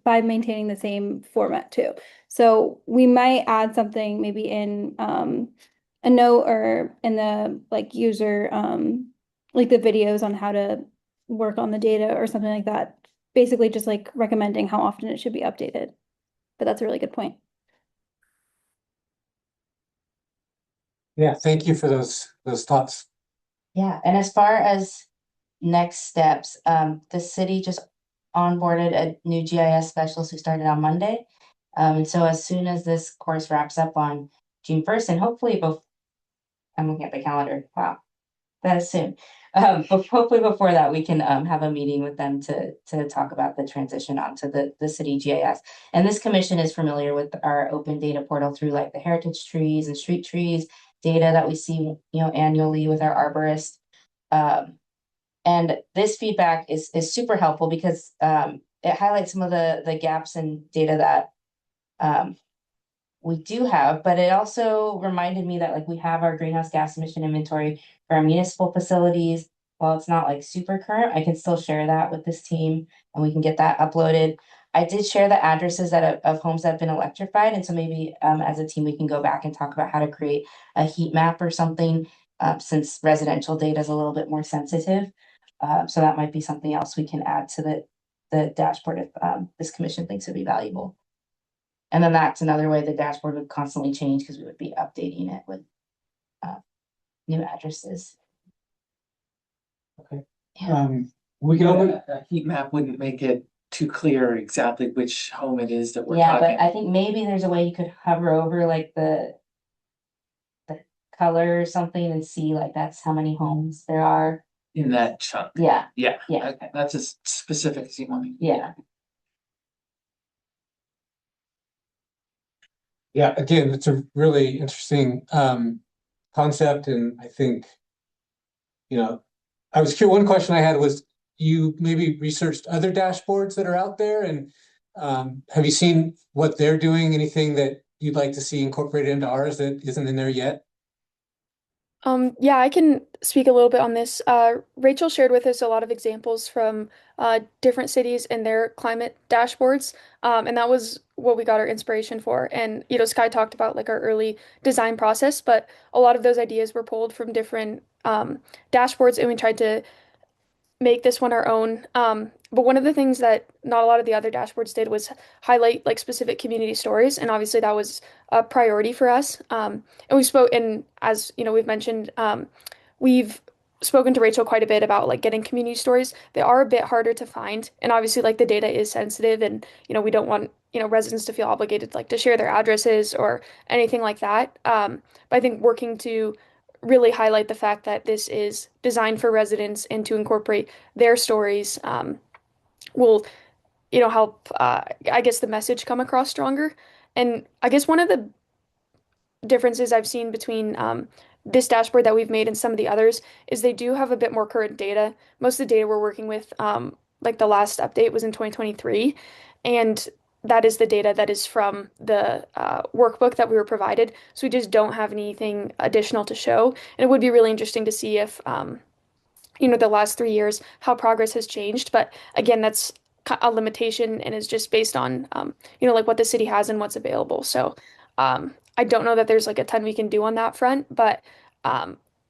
by maintaining the same format too. So we might add something maybe in a note or in the user the videos on how to work on the data or something like that. Basically just recommending how often it should be updated. But that's a really good point. Yeah, thank you for those thoughts. Yeah, and as far as next steps, the city just onboarded a new GIS specialist who started on Monday. And so as soon as this course wraps up on June 1st, and hopefully I'm looking at the calendar. Wow, that is soon. But hopefully before that, we can have a meeting with them to talk about the transition onto the city GIS. And this commission is familiar with our open data portal through the heritage trees and street trees data that we see, annually with our arborist. And this feedback is super helpful because it highlights some of the gaps in data that we do have, but it also reminded me that we have our greenhouse gas emission inventory for our municipal facilities. While it's not super current, I can still share that with this team and we can get that uploaded. I did share the addresses of homes that have been electrified, and so maybe as a team we can go back and talk about how to create a heat map or something, since residential data is a little bit more sensitive. So that might be something else we can add to the dashboard if this commission thinks it'd be valuable. And then that's another way the dashboard would constantly change because we would be updating it with new addresses. Okay. Yeah. We can open. A heat map wouldn't make it too clear exactly which home it is that we're Yeah, talking. but I think maybe there's a way you could hover over like the color or something and see like that's how many homes there are. In that chunk. Yeah, Yeah. Yeah. Okay, that's as specific as you want me. yeah. Yeah, again, it's a really interesting concept, and I think, I was curious, one question I had was, you maybe researched other dashboards that are out there, and have you seen what they're doing? Anything that you'd like to see incorporated into ours that isn't in there yet? Yeah, I can speak a little bit on this. Rachel shared with us a lot of examples from different cities and their climate dashboards, and that was what we got our inspiration for. And Sky talked about like our early design process, but a lot of those ideas were pulled from different dashboards, and we tried to make this one our own. But one of the things that not a lot of the other dashboards did was highlight like specific community stories, and obviously that was a priority for us. And we spoke, and as we've mentioned, we've spoken to Rachel quite a bit about like getting community stories. They are a bit harder to find, and obviously like the data is sensitive, and we don't want residents to feel obligated like to share their addresses or anything like that. But I think working to really highlight the fact that this is designed for residents and to incorporate their stories will help I guess the message come across stronger. And I guess one of the differences I've seen between this dashboard that we've made and some of the others is they do have a bit more current data. Most of the data we're working with, like the last update was in 2023, and that is the data that is from the workbook that we were provided. So we just don't have anything additional to show. And it would be really interesting to see if, the last 3 years, how progress has changed. But again, that's a limitation and is just based on, like what the city has and what's available. So I don't know that there's like a ton we can do on that front, but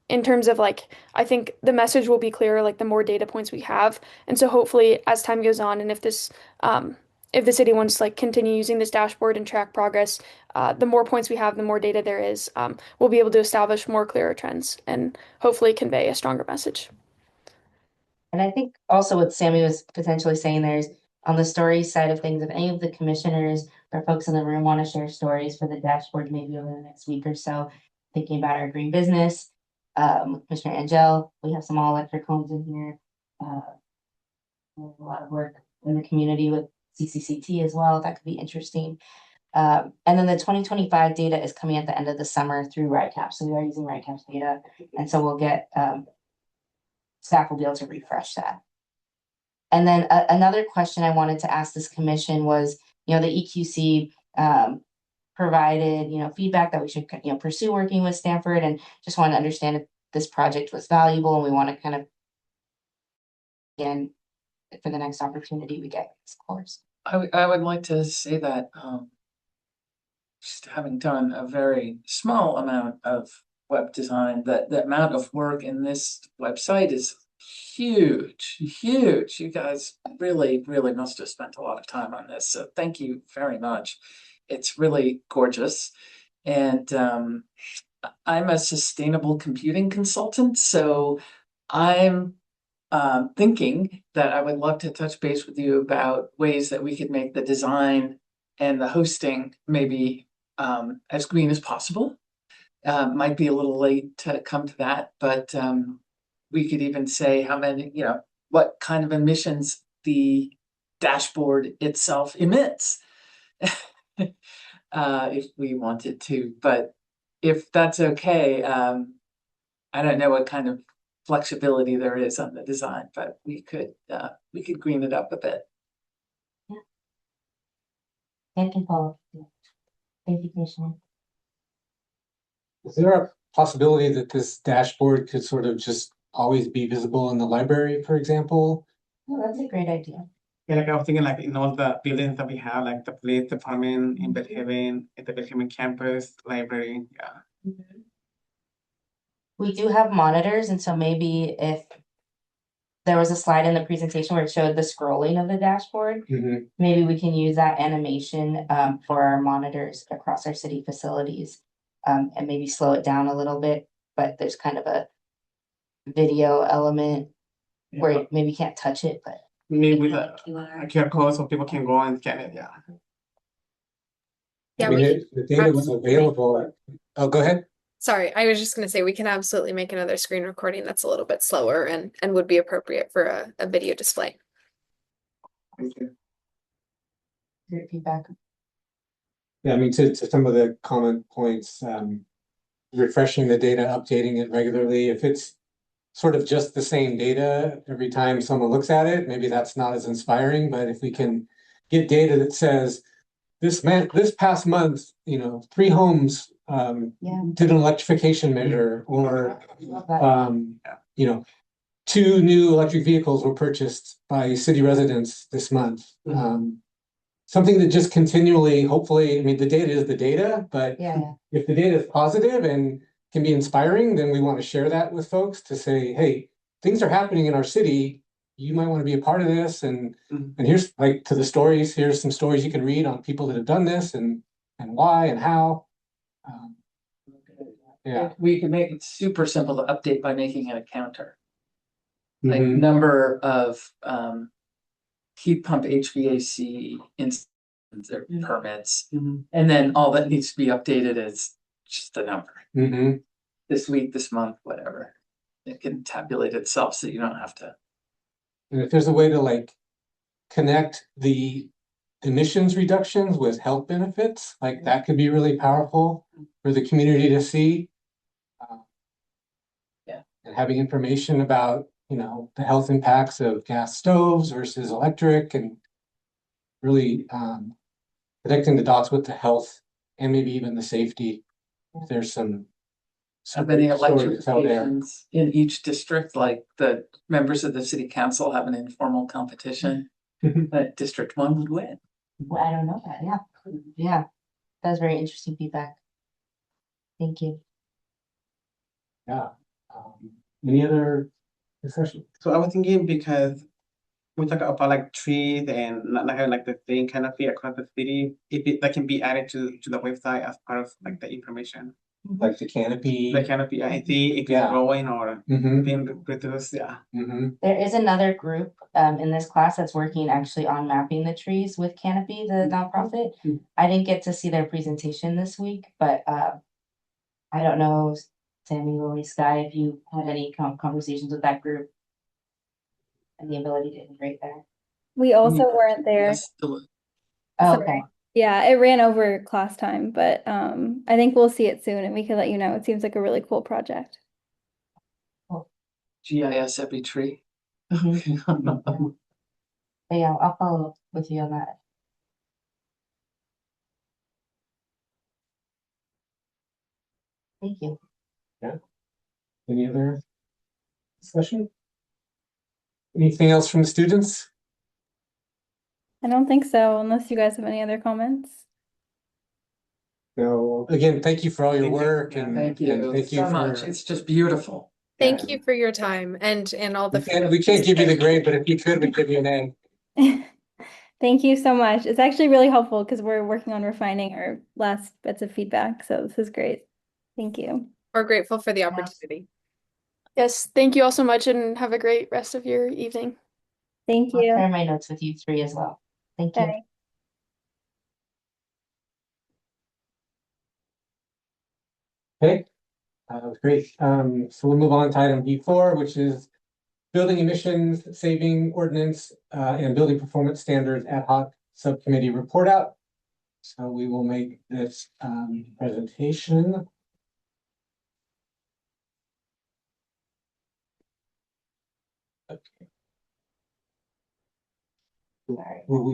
in terms of like, I think the message will be clearer, like the more data points we have. And so hopefully as time goes on, and if the city wants to like continue using this dashboard and track progress, the more points we have, the more data there is, we'll be able to establish more clearer trends and hopefully convey a stronger message. And I think also what Sammy was potentially saying there is on the story side of things, if any of the commissioners or folks in the room want to share stories for the dashboard, maybe over the next week or so, thinking about our green business, Commissioner Angel, we have some all electric homes in here. A lot of work in the community with CCCT as well. That could be interesting. And then the 2025 data is coming at the end of the summer through RICAP. So we are using RICAP's data. And so we'll get, staff will be able to refresh that. And then another question I wanted to ask this commission was, the EQC provided, feedback that we should, pursue working with Stanford, and just want to understand if this project was valuable, and we want to kind of, again, for the next opportunity we get, of course. I would like to say that just having done a very small amount of web design, that the amount of work in this website is huge. You guys really must have spent a lot of time on this. So thank you very much. It's really gorgeous. And I'm a sustainable computing consultant, so I'm thinking that I would love to touch base with you about ways that we could make the design and the hosting maybe as green as possible. Might be a little late to come to that, but we could even say how many, what kind of emissions the dashboard itself emits if we wanted to. But if that's okay, I don't know what kind of flexibility there is on the design, but we could green it up a bit. Yeah. And can follow. Yeah. Thank you, Commissioner. Is there a possibility that this dashboard could sort of just always be visible in the library, for example? Oh, that's a great idea. Yeah, like I was thinking, like in all the buildings that we have, like the police department in Belhaven, at the Belhaven campus, library, yeah. We do have monitors, and so maybe if there was a slide in the presentation where it showed the scrolling of the dashboard, maybe we can use that animation for our monitors across our city facilities, and maybe slow it down a little bit, but there's kind of a video element where maybe you can't touch it, but Maybe with a QR code so people can go and scan it, yeah. Yeah, I mean, we the data was available. Oh, go ahead. Sorry, I was just gonna say we can absolutely make another screen recording that's a little bit slower and would be appropriate for a video display. Thank you. great feedback. Yeah, I mean, to some of the comment points, refreshing the data, updating it regularly. If it's sort of just the same data every time someone looks at it, maybe that's not as inspiring. But if we can get data that says this past month, 3 homes did an electrification measure, or 2 new electric vehicles were purchased by city residents this month. Something that just continually, hopefully, I mean, the data is the data, but if the data is positive and can be inspiring, then we want to share that with folks to say, hey, things are happening in our city. You might want to be a part of this. And here's like to the stories, here's some stories you can read on people that have done this and why and how. Yeah. We can make it super simple to update by making it a counter. Like number of heat pump HVAC instances or permits. And then all that needs to be updated is just the number. This week, this month, whatever. It can tabulate itself so you don't have to. And if there's a way to like connect the emissions reductions with health benefits, like that could be really powerful for the community to see. And having information about, the health impacts of gas stoves versus electric, and really connecting the dots with the health and maybe even the safety. If there's some Many stories out there. electrifications in each district, like the members of the city council have an informal competition that District 1 would win. Well, I don't know that. Yeah, that's very interesting feedback. Thank you. Yeah. Any other discussion? So I was thinking, because we talk about like trees and not having like the thing kind of be across the city, if that can be added to the website as part of like the information. Like the canopy. The canopy, I see if it's growing or being reduced, yeah. There is another group in this class that's working actually on mapping the trees with Canopy, the nonprofit. I didn't get to see their presentation this week, but I don't know, Sammy, Lori, Sky, if you had any conversations with that group and the ability to integrate there. We also weren't there. Yes, Oh, Sorry. okay. Yeah, it ran over class time, but I think we'll see it soon and we can let you know. It seems like a really cool project. GIS every tree. But yeah, I'll follow up with you on that. Thank you. Yeah. Any other discussion? Anything else from the students? I don't think so, unless you guys have any other comments. No. Again, thank you for all your work and Thank you and thank you so for much. It's just beautiful. Thank you for your time and all the. we can't give you the grade, but if you could, we'd give you an A. Thank you so much. It's actually really helpful because we're working on refining our last bits of feedback. So this is great. Thank you. We're grateful for the opportunity. Yes, thank you all so much and have a great rest of your evening. Thank I'll you. share my notes with you 3 as well. Thank you. Bye. Okay, great. So we'll move on to item B4, which is building emissions saving ordinance and building performance standards ad hoc subcommittee report out. So we will make this presentation. Okay. Will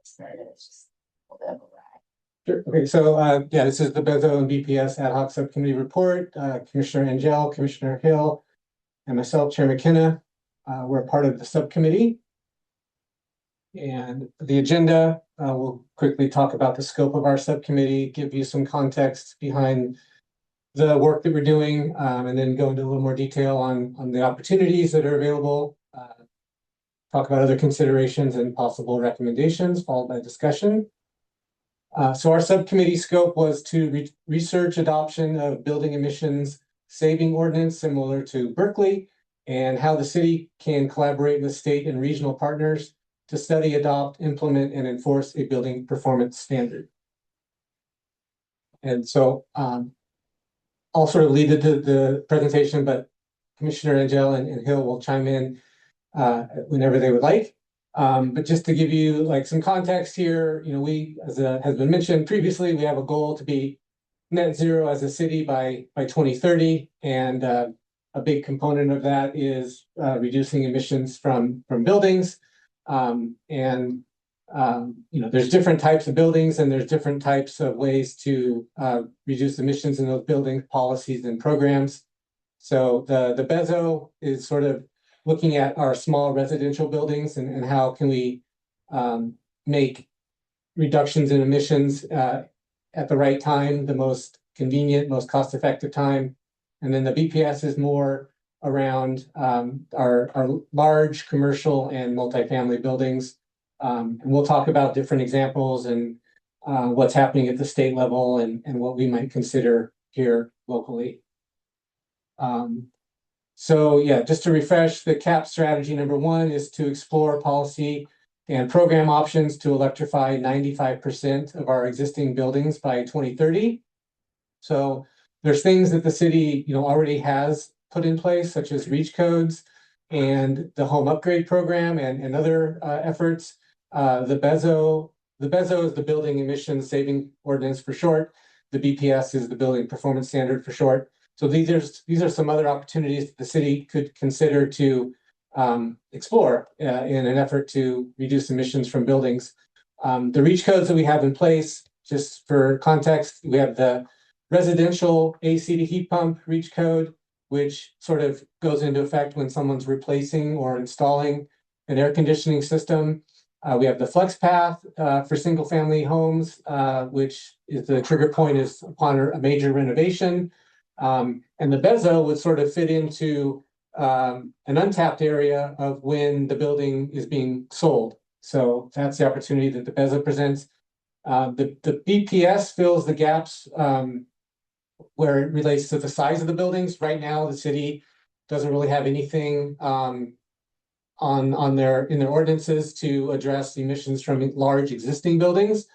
Started, it's just a little bit of a ride. Sure. Okay, so yeah, this is the Bezo and BPS Ad Hoc Subcommittee report. Commissioner Angell, Commissioner Hill, and myself, Chair McKenna, we're part of the subcommittee. And the agenda, we'll quickly talk about the scope of our subcommittee, give you some context behind the work that we're doing, and then go into a little more detail on the opportunities that are available. Talk about other considerations and possible recommendations, followed by discussion. So our subcommittee scope was to research adoption of building emissions saving ordinance similar to Berkeley, and how the city can collaborate with state and regional partners to study, adopt, implement, and enforce a building performance standard. And so I'll sort of lead the presentation, but Commissioner Angell and Hill will chime in whenever they would like. But just to give you like some context here, you know, we, as has been mentioned previously, we have a goal to be net zero as a city by 2030, and a big component of that is reducing emissions from buildings. You know, there's different types of buildings, and there's different types of ways to reduce emissions in those building policies and programs. So the Bezo is sort of looking at our small residential buildings and how can we make reductions in emissions at the right time, the most convenient, most cost-effective time. And then the BPS is more around our large commercial and multifamily buildings. And we'll talk about different examples and what's happening at the state level and what we might consider here locally. So yeah, just to refresh, the CAP strategy #1 is to explore policy and program options to electrify 95% of our existing buildings by 2030. So there's things that the city, you know, already has put in place, such as REACH codes and the home upgrade program and other efforts. The Bezo is the building emissions saving ordinance for short. The BPS is the building performance standard for short. So these are some other opportunities that the city could consider to explore in an effort to reduce emissions from buildings. The REACH codes that we have in place, just for context, we have the residential AC to heat pump REACH code, which sort of goes into effect when someone's replacing or installing an air conditioning system. We have the flex path for single family homes, which is the trigger point is upon a major renovation. And the Bezo would sort of fit into an untapped area of when the building is being sold. So that's the opportunity that the Bezo presents. The BPS fills the gaps where it relates to the size of the buildings. Right now, the city doesn't really have anything in their ordinances to address emissions from large existing buildings,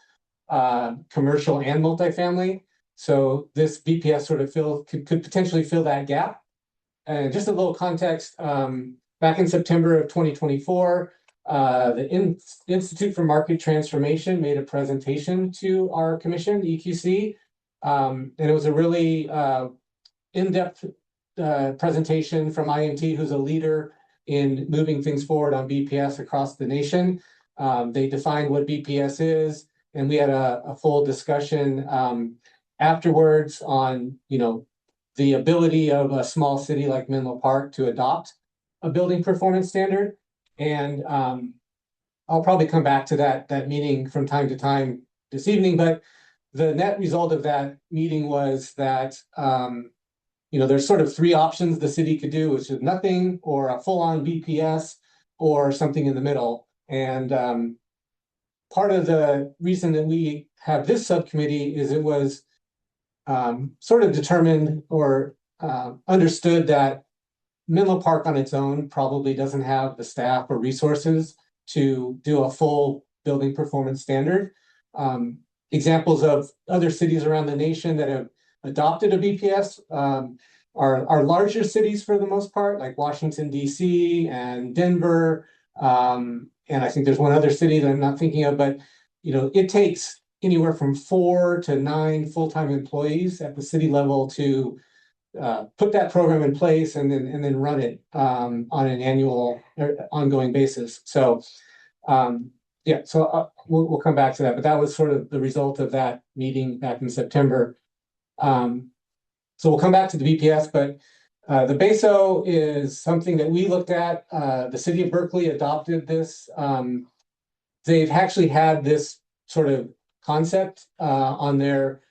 commercial and multifamily. So this BPS sort of could potentially fill that gap. And just a little context, back in September of 2024, the Institute for Market Transformation made a presentation to our commission, the EQC, and it was a really in-depth presentation from IMT, who's a leader in moving things forward on BPS across the nation. They defined what BPS is, and we had a full discussion afterwards on, you know, the ability of a small city like Menlo Park to adopt a building performance standard. And I'll probably come back to that meeting from time to time this evening, but the net result of that meeting was that you know, there's sort of three options the city could do, which is nothing, or a full-on BPS, or something in the middle. And part of the reason that we have this subcommittee is it was sort of determined or understood that Menlo Park on its own probably doesn't have the staff or resources to do a full building performance standard. Examples of other cities around the nation that have adopted a BPS are larger cities for the most part, like Washington, D.C. and Denver. And I think there's one other city that I'm not thinking of, but you know, it takes anywhere from 4 to 9 full-time employees at the city level to put that program in place and then run it on an annual or ongoing basis. So Yeah, so we'll come back to that, but that was sort of the result of that meeting back in September. So we'll come back to the BPS, but the BASO is something that we looked at. The city of Berkeley adopted this. They've actually had this sort of concept on their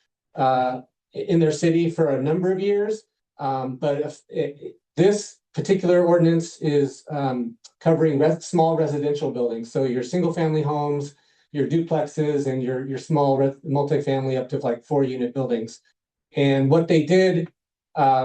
in their city for a number of years. But this particular ordinance is covering small residential buildings. So your single family homes, your duplexes, and your small multifamily up to like 4-unit buildings. And what they did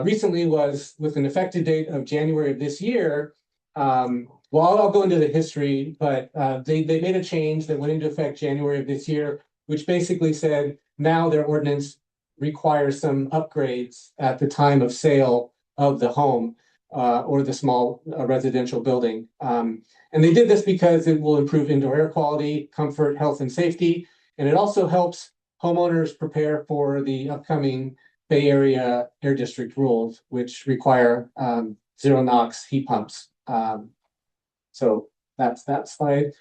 recently was, with an effective date of January of this year, well, I'll go into the history, but they made a change that went into effect January of this year, which basically said now their ordinance requires some upgrades at the time of sale of the home or the small residential building. And they did this because it will improve indoor air quality, comfort, health, and safety. And it also helps homeowners prepare for the upcoming Bay Area Air District rules, which require zero NOx heat pumps. So that's that slide.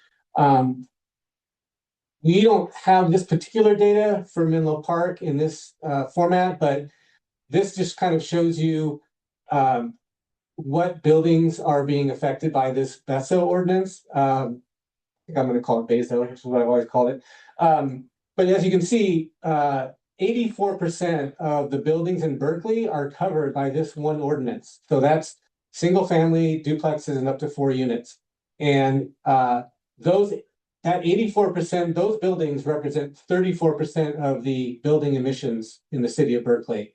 We don't have this particular data for Menlo Park in this format, but this just kind of shows you what buildings are being affected by this BESO ordinance. I think I'm going to call it BASO, which is what I've always called it. But as you can see, 84% of the buildings in Berkeley are covered by this one ordinance. So that's single family duplexes and up to 4 units. And that 84%, those buildings represent 34% of the building emissions in the city of Berkeley.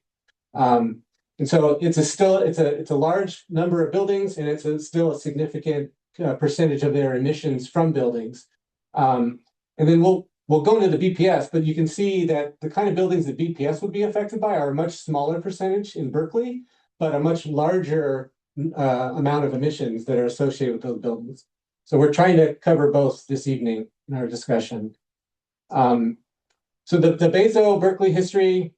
And so it's a large number of buildings, and it's still a significant percentage of their emissions from buildings. And then we'll go into the BPS, but you can see that the kind of buildings that BPS would be affected by are a much smaller percentage in Berkeley, but a much larger amount of emissions that are associated with those buildings. So we're trying to cover both this evening in our discussion. So the BASO Berkeley history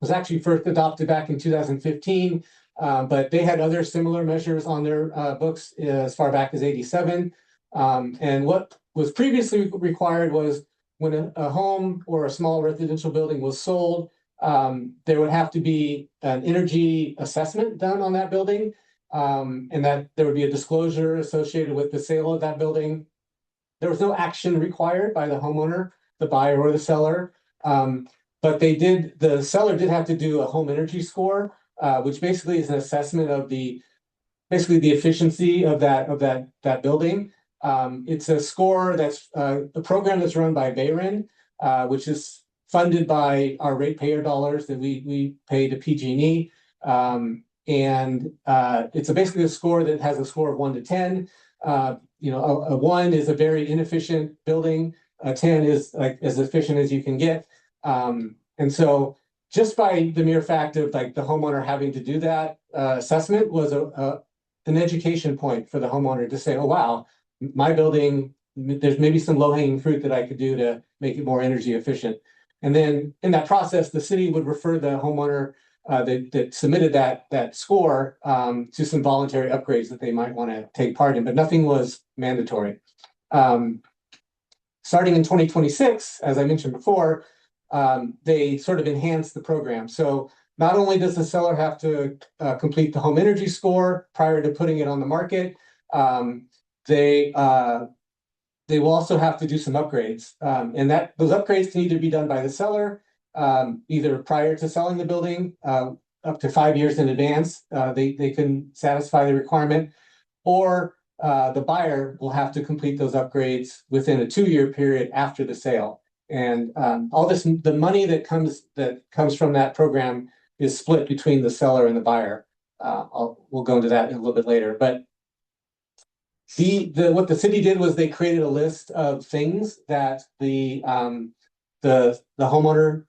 was actually first adopted back in 2015, but they had other similar measures on their books as far back as '87. And what was previously required was when a home or a small residential building was sold, there would have to be an energy assessment done on that building, and that there would be a disclosure associated with the sale of that building. There was no action required by the homeowner, the buyer, or the seller. But the seller did have to do a home energy score, which basically is an assessment of the efficiency of that building. It's a score that's a program that's run by Bayren, which is funded by our ratepayer dollars that we pay to PG&E. And it's basically a score that has a score of 1 to 10. A 1 is a very inefficient building. A 10 is like as efficient as you can get. And so just by the mere fact of like the homeowner having to do that assessment was an education point for the homeowner to say, oh, wow, my building, there's maybe some low-hanging fruit that I could do to make it more energy efficient. And then in that process, the city would refer the homeowner that submitted that score to some voluntary upgrades that they might want to take part in, but nothing was mandatory. Starting in 2026, as I mentioned before, they sort of enhanced the program. So not only does the seller have to complete the home energy score prior to putting it on the market, they will also have to do some upgrades. And those upgrades can either be done by the seller, either prior to selling the building, up to 5 years in advance, they can satisfy the requirement, or the buyer will have to complete those upgrades within a 2-year period after the sale. And all this, the money that comes from that program is split between the seller and the buyer. We'll go into that a little bit later. But what the city did was they created a list of things that the homeowner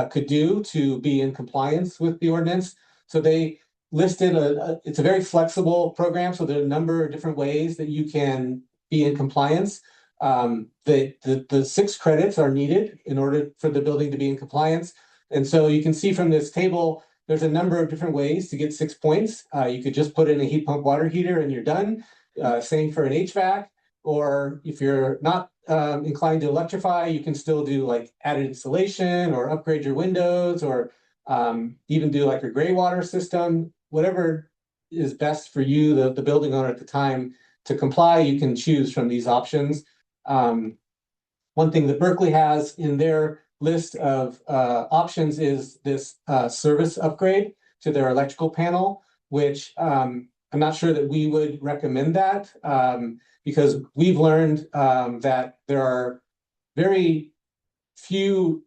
could do to be in compliance with the ordinance. So they listed it's a very flexible program. So there are a number of different ways that you can be in compliance. The 6 credits are needed in order for the building to be in compliance. And so you can see from this table, there's a number of different ways to get 6 points. You could just put in a heat pump water heater and you're done. Same for an HVAC, or if you're not inclined to electrify, you can still do like added insulation or upgrade your windows, or even do like a gray water system, whatever is best for you, the building owner at the time, to comply. You can choose from these options. One thing that Berkeley has in their list of options is this service upgrade to their electrical panel, which I'm not sure that we would recommend that, because we've learned that there are very few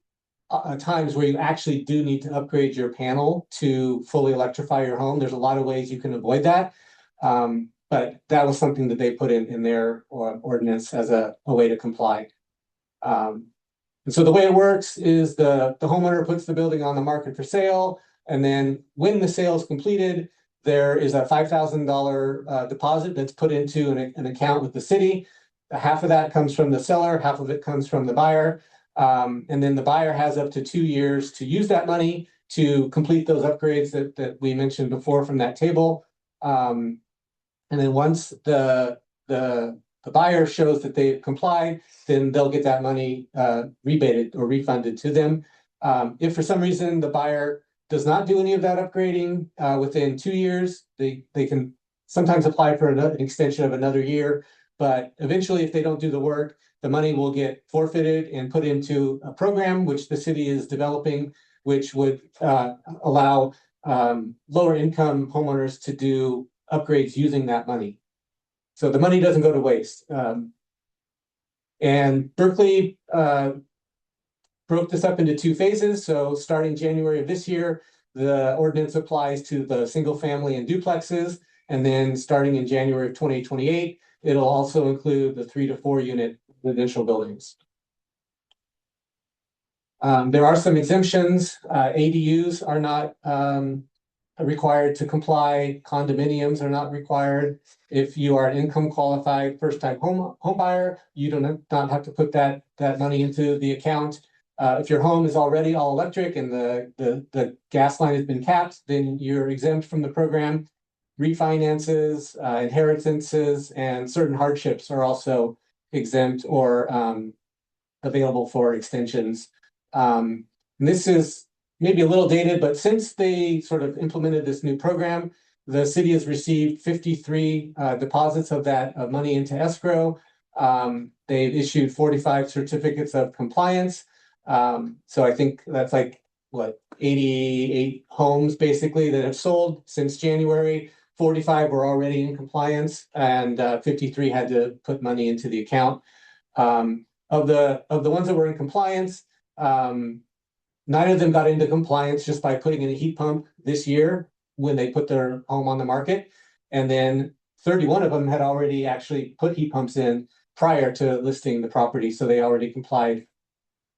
times where you actually do need to upgrade your panel to fully electrify your home. There's a lot of ways you can avoid that. But that was something that they put in their ordinance as a way to comply. And so the way it works is the homeowner puts the building on the market for sale, and then when the sale is completed, there is a $5,000 deposit that's put into an account with the city. Half of that comes from the seller, half of it comes from the buyer. And then the buyer has up to 2 years to use that money to complete those upgrades that we mentioned before from that table. And then once the buyer shows that they've complied, then they'll get that money rebated or refunded to them. If for some reason the buyer does not do any of that upgrading within 2 years, they can sometimes apply for an extension of another year. But eventually, if they don't do the work, the money will get forfeited and put into a program which the city is developing, which would allow lower income homeowners to do upgrades using that money. So the money doesn't go to waste. And Berkeley broke this up into 2 phases. So starting January of this year, the ordinance applies to the single family and duplexes. And then starting in January of 2028, it'll also include the 3 to 4 unit residential buildings. There are some exemptions. ADUs are not required to comply. Condominiums are not required. If you are an income qualified first-time home buyer, you do not have to put that money into the account. If your home is already all electric and the gas line has been capped, then you're exempt from the program. Refinances, inheritances, and certain hardships are also exempt or available for extensions. And this is maybe a little dated, but since they sort of implemented this new program, the city has received 53 deposits of that money into escrow. They've issued 45 certificates of compliance. So I think that's like, what, 88 homes basically that have sold since January. 45 were already in compliance, and 53 had to put money into the account. Of the ones that were in compliance, 9 of them got into compliance just by putting in a heat pump this year when they put their home on the market. And then 31 of them had already actually put heat pumps in prior to listing the property. So they already complied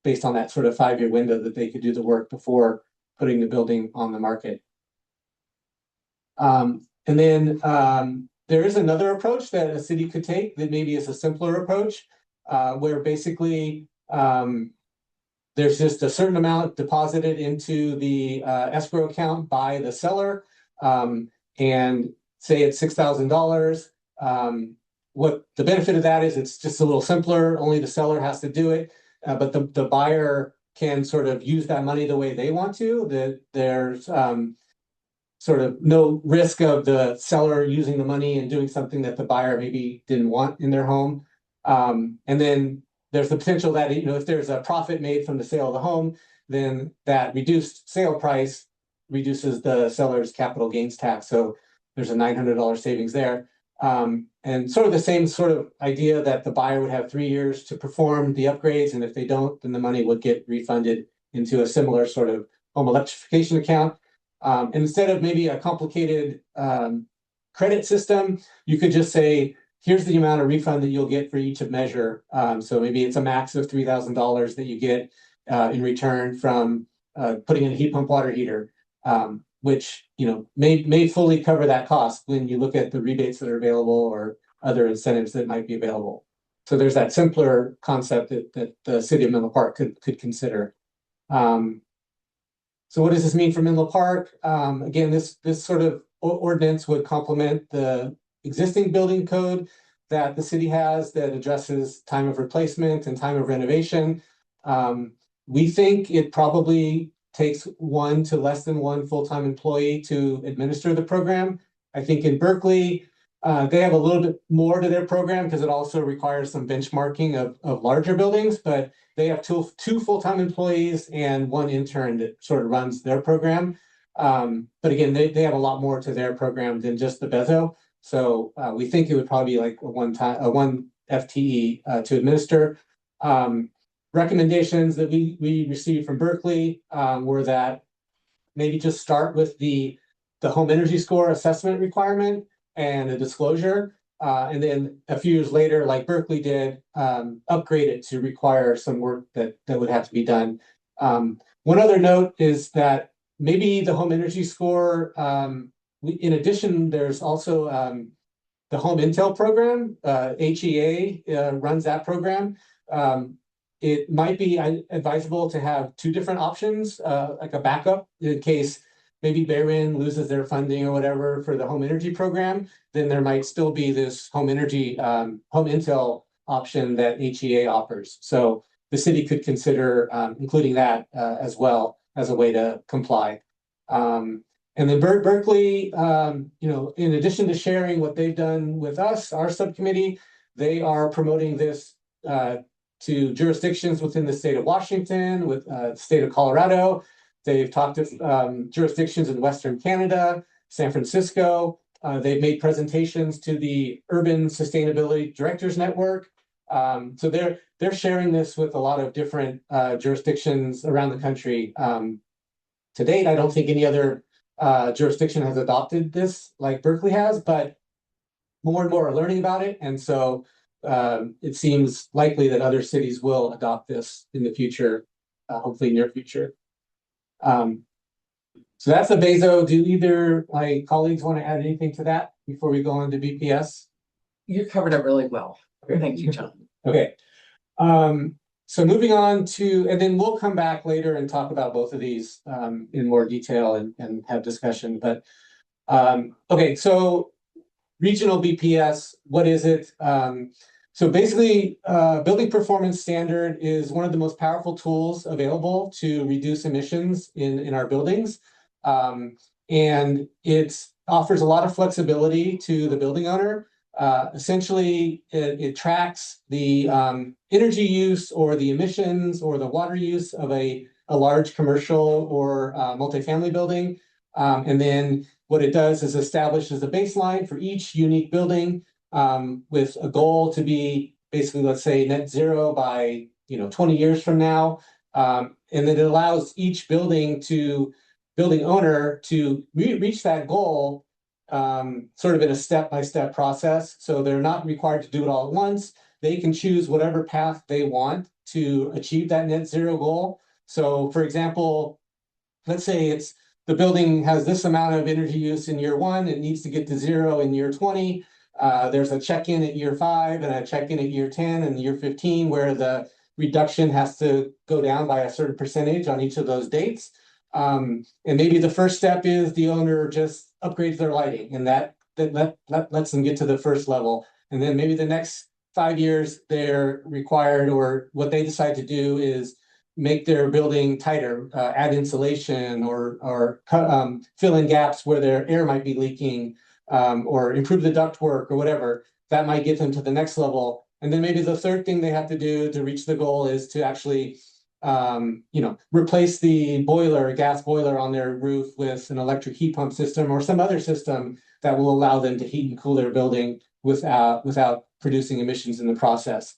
based on that sort of 5-year window that they could do the work before putting the building on the market. And then there is another approach that a city could take that maybe is a simpler approach, where basically there's just a certain amount deposited into the escrow account by the seller, and say it's $6,000. What the benefit of that is, it's just a little simpler. Only the seller has to do it, but the buyer can sort of use that money the way they want to. There's sort of no risk of the seller using the money and doing something that the buyer maybe didn't want in their home. And then there's the potential that, if there's a profit made from the sale of the home, then that reduced sale price reduces the seller's capital gains tax. So there's a $900 savings there. And sort of the same sort of idea that the buyer would have 3 years to perform the upgrades. And if they don't, then the money would get refunded into a similar sort of home electrification account. And instead of maybe a complicated credit system, you could just say, here's the amount of refund that you'll get for each of measure. So maybe it's a max of $3,000 that you get in return from putting in a heat pump water heater, which may fully cover that cost when you look at the rebates that are available or other incentives that might be available. So there's that simpler concept that the city of Menlo Park could consider. So what does this mean for Menlo Park? Again, this sort of ordinance would complement the existing building code that the city has that addresses time of replacement and time of renovation. We think it probably takes one to less than one full-time employee to administer the program. I think in Berkeley, they have a little bit more to their program because it also requires some benchmarking of larger buildings, but they have two full-time employees and one intern that sort of runs their program. But again, they have a lot more to their program than just the Bezo. So we think it would probably be like a one FTE to administer. Recommendations that we received from Berkeley were that maybe just start with the home energy score assessment requirement and a disclosure. And then a few years later, like Berkeley did, upgrade it to require some work that would have to be done. One other note is that maybe the home energy score, in addition, there's also the Home Intel program. HEA runs that program. It might be advisable to have two different options, like a backup in case maybe Barron loses their funding or whatever for the home energy program. Then there might still be this home energy, Home Intel option that HEA offers. So the city could consider including that as well as a way to comply. And then Berkeley, in addition to sharing what they've done with us, our subcommittee, they are promoting this to jurisdictions within the state of Washington, with the state of Colorado. They've talked to jurisdictions in Western Canada, San Francisco. They've made presentations to the Urban Sustainability Directors Network. So they're sharing this with a lot of different jurisdictions around the country. To date, I don't think any other jurisdiction has adopted this like Berkeley has, but more and more are learning about it. And so it seems likely that other cities will adopt this in the future, hopefully near future. So that's the Bezo. Do either my colleagues want to add anything to that before we go on to BPS? You covered it really well. Thank you, John. Okay. So moving on to, and then we'll come back later and talk about both of these in more detail and have discussion. But okay, so regional BPS, what is it? So basically, building performance standard is one of the most powerful tools available to reduce emissions in our buildings. And it offers a lot of flexibility to the building owner. Essentially, it tracks the energy use or the emissions or the water use of a large commercial or multifamily building. And then what it does is establishes a baseline for each unique building with a goal to be basically, let's say, net zero by 20 years from now. And then it allows each building owner to reach that goal sort of in a step-by-step process. So they're not required to do it all at once. They can choose whatever path they want to achieve that net zero goal. So for example, let's say the building has this amount of energy use in year 1, it needs to get to 0 in year 20. There's a check-in at year 5 and a check-in at year 10 and year 15 where the reduction has to go down by a certain percentage on each of those dates. And maybe the first step is the owner just upgrades their lighting and that lets them get to the first level. And then maybe the next 5 years they're required, or what they decide to do is make their building tighter, add insulation or fill in gaps where their air might be leaking, or improve the ductwork or whatever. That might get them to the next level. And then maybe the third thing they have to do to reach the goal is to actually replace the gas boiler on their roof with an electric heat pump system or some other system that will allow them to heat and cool their building without producing emissions in the process.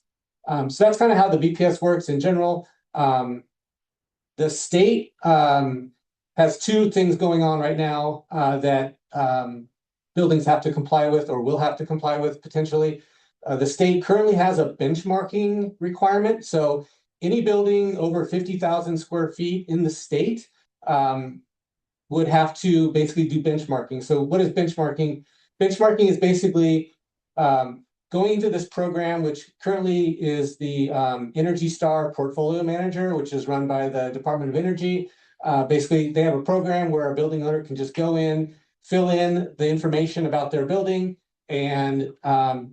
So that's kind of how the BPS works in general. The state has two things going on right now that buildings have to comply with or will have to comply with potentially. The state currently has a benchmarking requirement. So any building over 50,000 square feet in the state would have to basically do benchmarking. So what is benchmarking? Benchmarking is basically going into this program, which currently is the Energy Star Portfolio Manager, which is run by the Department of Energy. Basically, they have a program where a building owner can just go in, fill in the information about their building, and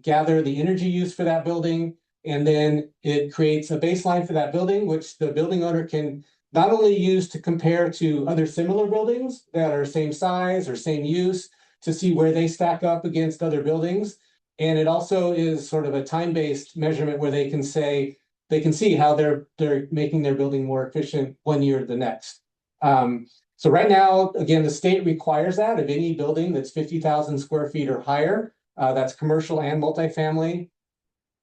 gather the energy use for that building. And then it creates a baseline for that building, which the building owner can not only use to compare to other similar buildings that are same size or same use to see where they stack up against other buildings. And it also is sort of a time-based measurement where they can say, they can see how they're making their building more efficient one year to the next. So right now, again, the state requires that of any building that's 50,000 square feet or higher. That's commercial and multifamily.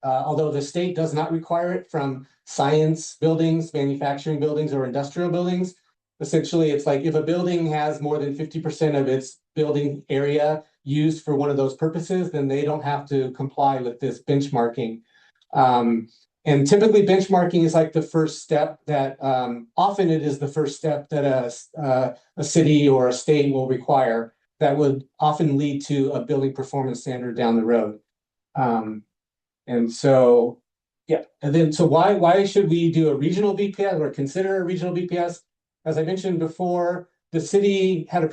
Although the state does not require it from science buildings, manufacturing buildings, or industrial buildings. Essentially, it's like if a building has more than 50% of its building area used for one of those purposes, then they don't have to comply with this benchmarking. And typically benchmarking is like the first step that often it is the first step that a city or a state will require that would often lead to a building performance standard down the road. And so, yeah, and then so why should we do a regional BPS or consider a regional BPS? As I mentioned before, the city had the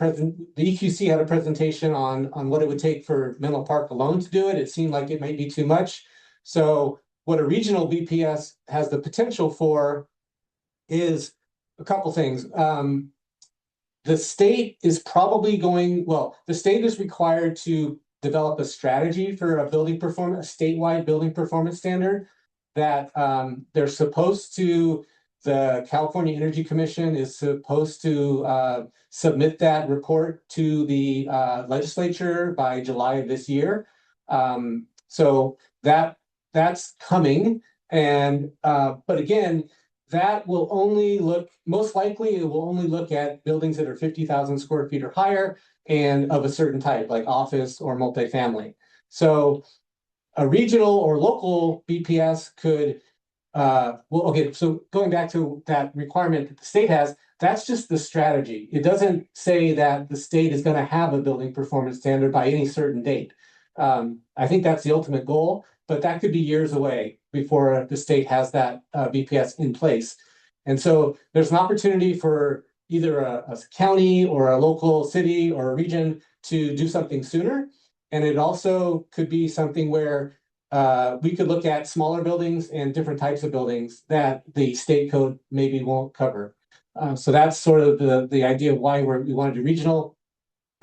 EQC had a presentation on what it would take for Menlo Park alone to do it. It seemed like it might be too much. So what a regional BPS has the potential for is a couple things. The state is probably the state is required to develop a strategy for a statewide building performance standard that they're supposed to, the California Energy Commission is supposed to submit that report to the legislature by July of this year. So that's coming. And but again, that will only most likely it will only look at buildings that are 50,000 square feet or higher and of a certain type, like office or multifamily. So a regional or local BPS could, so going back to that requirement that the state has, that's just the strategy. It doesn't say that the state is going to have a building performance standard by any certain date. I think that's the ultimate goal, but that could be years away before the state has that BPS in place. And so there's an opportunity for either a county or a local city or a region to do something sooner. And it also could be something where we could look at smaller buildings and different types of buildings that the state code maybe won't cover. So that's sort of the idea of why we want to do regional.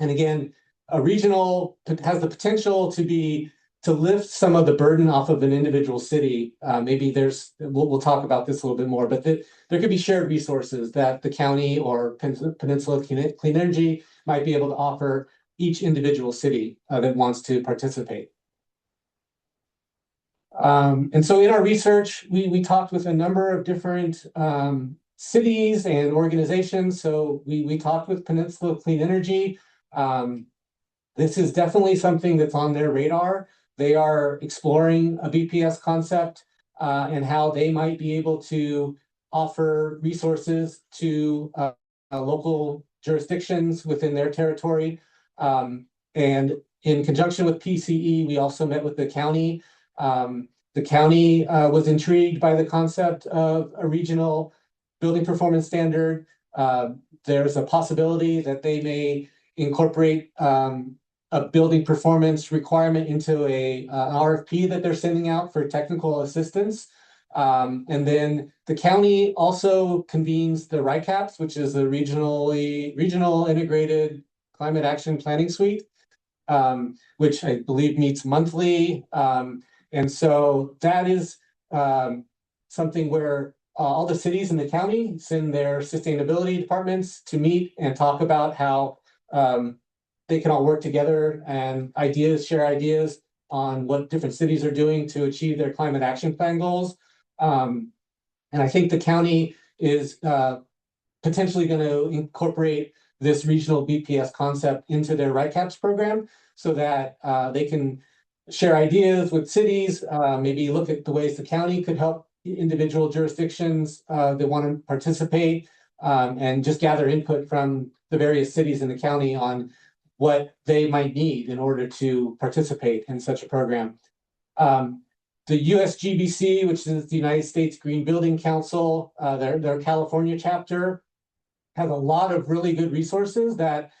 And again, a regional has the potential to lift some of the burden off of an individual city. Maybe we'll talk about this a little bit more, but there could be shared resources that the county or Peninsula Clean Energy might be able to offer each individual city that wants to participate. And so in our research, we talked with a number of different cities and organizations. So we talked with Peninsula Clean Energy. This is definitely something that's on their radar. They are exploring a BPS concept and how they might be able to offer resources to local jurisdictions within their territory. And in conjunction with PCE, we also met with the county. The county was intrigued by the concept of a regional building performance standard. There's a possibility that they may incorporate a building performance requirement into an RFP that they're sending out for technical assistance. And then the county also convenes the RICAPS, which is the Regional Integrated Climate Action Planning Suite, which I believe meets monthly. And so that is something where all the cities in the county send their sustainability departments to meet and talk about how they can all work together and share ideas on what different cities are doing to achieve their climate action plan goals. And I think the county is potentially going to incorporate this regional BPS concept into their RICAPS program so that they can share ideas with cities, maybe look at the ways the county could help individual jurisdictions that want to participate, and just gather input from the various cities in the county on what they might need in order to participate in such a program. The USGBC, which is the United States Green Building Council, their California chapter, has a lot of really good resources that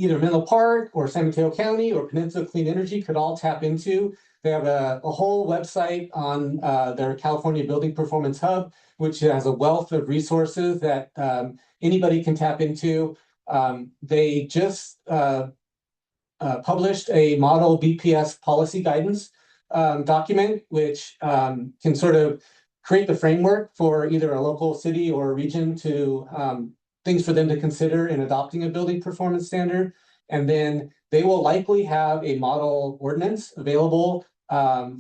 either Menlo Park or San Mateo County or Peninsula Clean Energy could all tap into. They have a whole website on their California Building Performance Hub, which has a wealth of resources that anybody can tap into. They just published a model BPS policy guidance document, which can sort of create the framework for either a local city or a region to things for them to consider in adopting a building performance standard. And then they will likely have a model ordinance available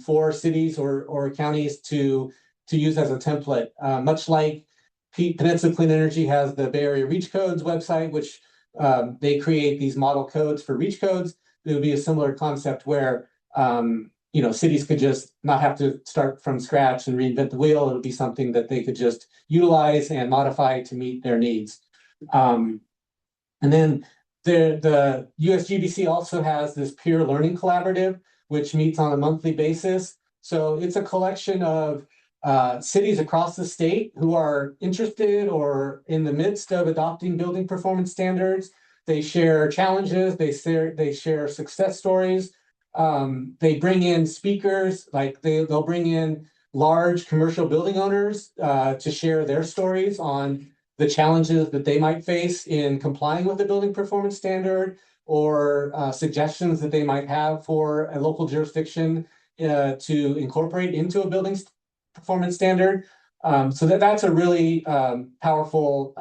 for cities or counties to use as a template, much like Peninsula Clean Energy has the Bay Area Reach Codes website, which they create these model codes for reach codes. It would be a similar concept where cities could just not have to start from scratch and reinvent the wheel. It'll be something that they could just utilize and modify to meet their needs. And then the USGBC also has this peer learning collaborative, which meets on a monthly basis. So it's a collection of cities across the state who are interested or in the midst of adopting building performance standards. They share challenges, they share success stories. They bring in speakers, like they'll bring in large commercial building owners to share their stories on the challenges that they might face in complying with the building performance standard, or suggestions that they might have for a local jurisdiction to incorporate into a building performance standard. So that's a really powerful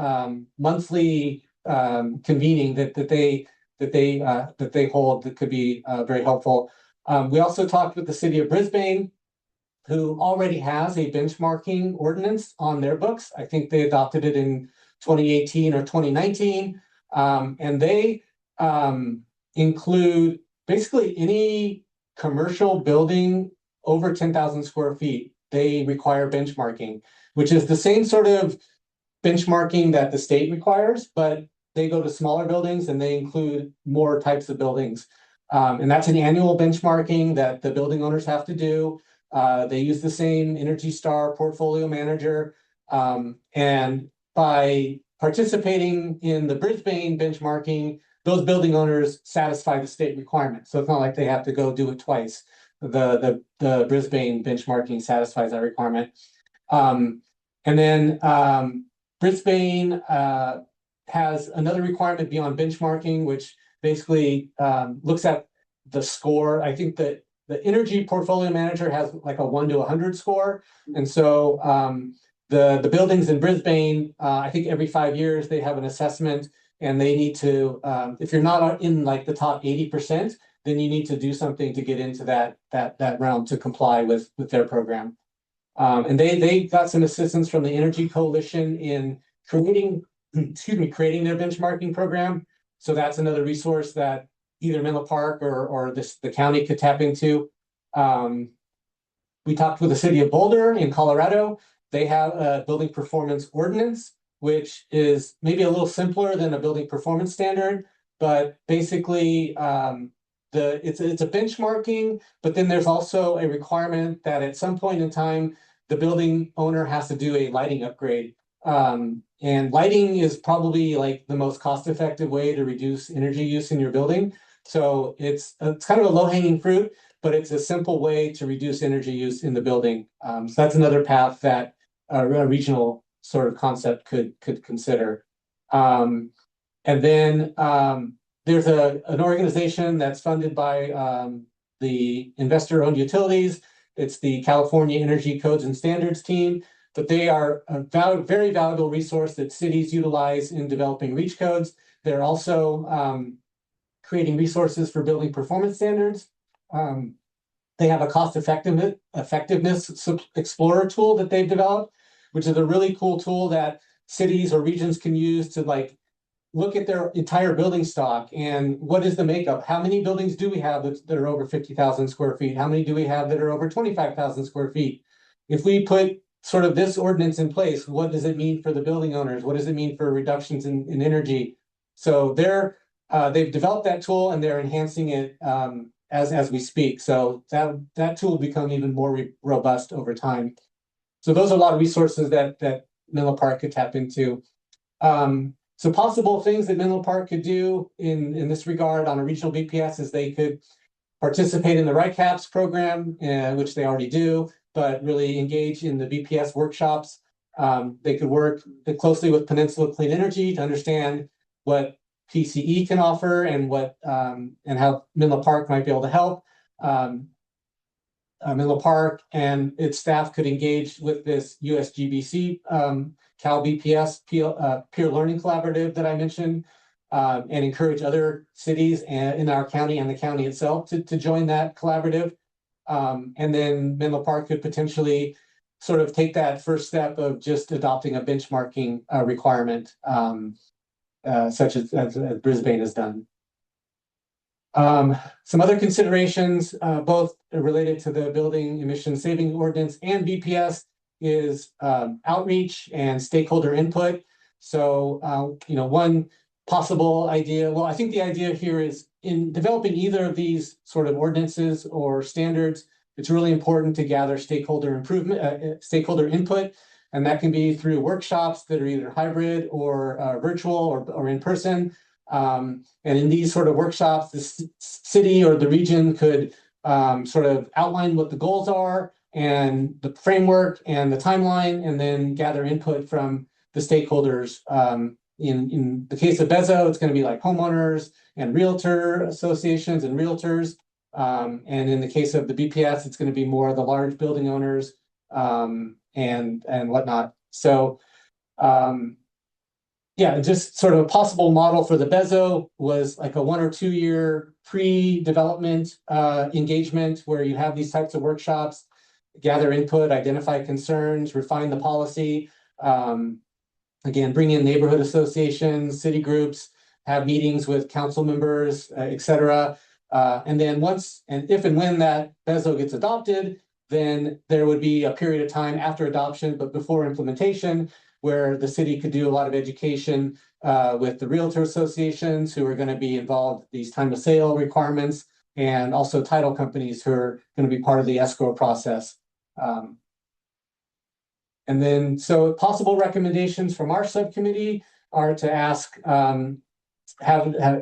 monthly convening that they hold that could be very helpful. We also talked with the city of Brisbane, who already has a benchmarking ordinance on their books. I think they adopted it in 2018 or 2019. And they include basically any commercial building over 10,000 square feet. They require benchmarking, which is the same sort of benchmarking that the state requires, but they go to smaller buildings and they include more types of buildings. And that's an annual benchmarking that the building owners have to do. They use the same Energy Star portfolio manager. And by participating in the Brisbane benchmarking, those building owners satisfy the state requirement. So it's not like they have to go do it twice. The Brisbane benchmarking satisfies that requirement. And then Brisbane has another requirement beyond benchmarking, which basically looks at the score. I think that the Energy Portfolio Manager has like a 1 to 100 score. And so the buildings in Brisbane, I think every 5 years they have an assessment, and they need to, if you're not in like the top 80%, then you need to do something to get into that realm to comply with their program. And they got some assistance from the Energy Coalition in creating their benchmarking program. So that's another resource that either Menlo Park or the county could tap into. We talked with the city of Boulder in Colorado. They have a building performance ordinance, which is maybe a little simpler than a building performance standard, but basically it's a benchmarking, but then there's also a requirement that at some point in time, the building owner has to do a lighting upgrade. And lighting is probably like the most cost-effective way to reduce energy use in your building. So it's kind of a low-hanging fruit, but it's a simple way to reduce energy use in the building. So that's another path that a regional sort of concept could consider. And then there's an organization that's funded by the investor-owned utilities. It's the California Energy Codes and Standards team, but they are a very valuable resource that cities utilize in developing REACH codes. They're also creating resources for building performance standards. They have a cost effectiveness explorer tool that they've developed, which is a really cool tool that cities or regions can use to like look at their entire building stock and what is the makeup? How many buildings do we have that are over 50,000 square feet? How many do we have that are over 25,000 square feet? If we put sort of this ordinance in place, what does it mean for the building owners? What does it mean for reductions in energy? So they've developed that tool and they're enhancing it as we speak. So that tool will become even more robust over time. So those are a lot of resources that Menlo Park could tap into. So possible things that Menlo Park could do in this regard on a regional BPS is they could participate in the RICAPS program, which they already do, but really engage in the BPS workshops. They could work closely with Peninsula Clean Energy to understand what PCE can offer and what and how Menlo Park might be able to help. Menlo Park and its staff could engage with this USGBC Cal BPS peer learning collaborative that I mentioned, and encourage other cities in our county and the county itself to join that collaborative. And then Menlo Park could potentially sort of take that first step of just adopting a benchmarking requirement, such as Brisbane has done. Some other considerations, both related to the building emission saving ordinance and BPS, is outreach and stakeholder input. So, one possible idea, well, I think the idea here is in developing either of these sort of ordinances or standards, it's really important to gather stakeholder input, and that can be through workshops that are either hybrid or virtual or in person. And in these sort of workshops, the city or the region could sort of outline what the goals are and the framework and the timeline, and then gather input from the stakeholders. In the case of Bezo, it's going to be like homeowners and realtor associations and realtors. And in the case of the BPS, it's going to be more the large building owners and whatnot. So, yeah, just sort of a possible model for the Bezo was like a 1 or 2 year pre-development engagement where you have these types of workshops, gather input, identify concerns, refine the policy. Again, bring in neighborhood associations, city groups, have meetings with council members, et cetera. And then if and when that Bezo gets adopted, then there would be a period of time after adoption, but before implementation, where the city could do a lot of education with the realtor associations who are going to be involved in these time of sale requirements, and also title companies who are going to be part of the escrow process. And then, so possible recommendations from our subcommittee are to ask,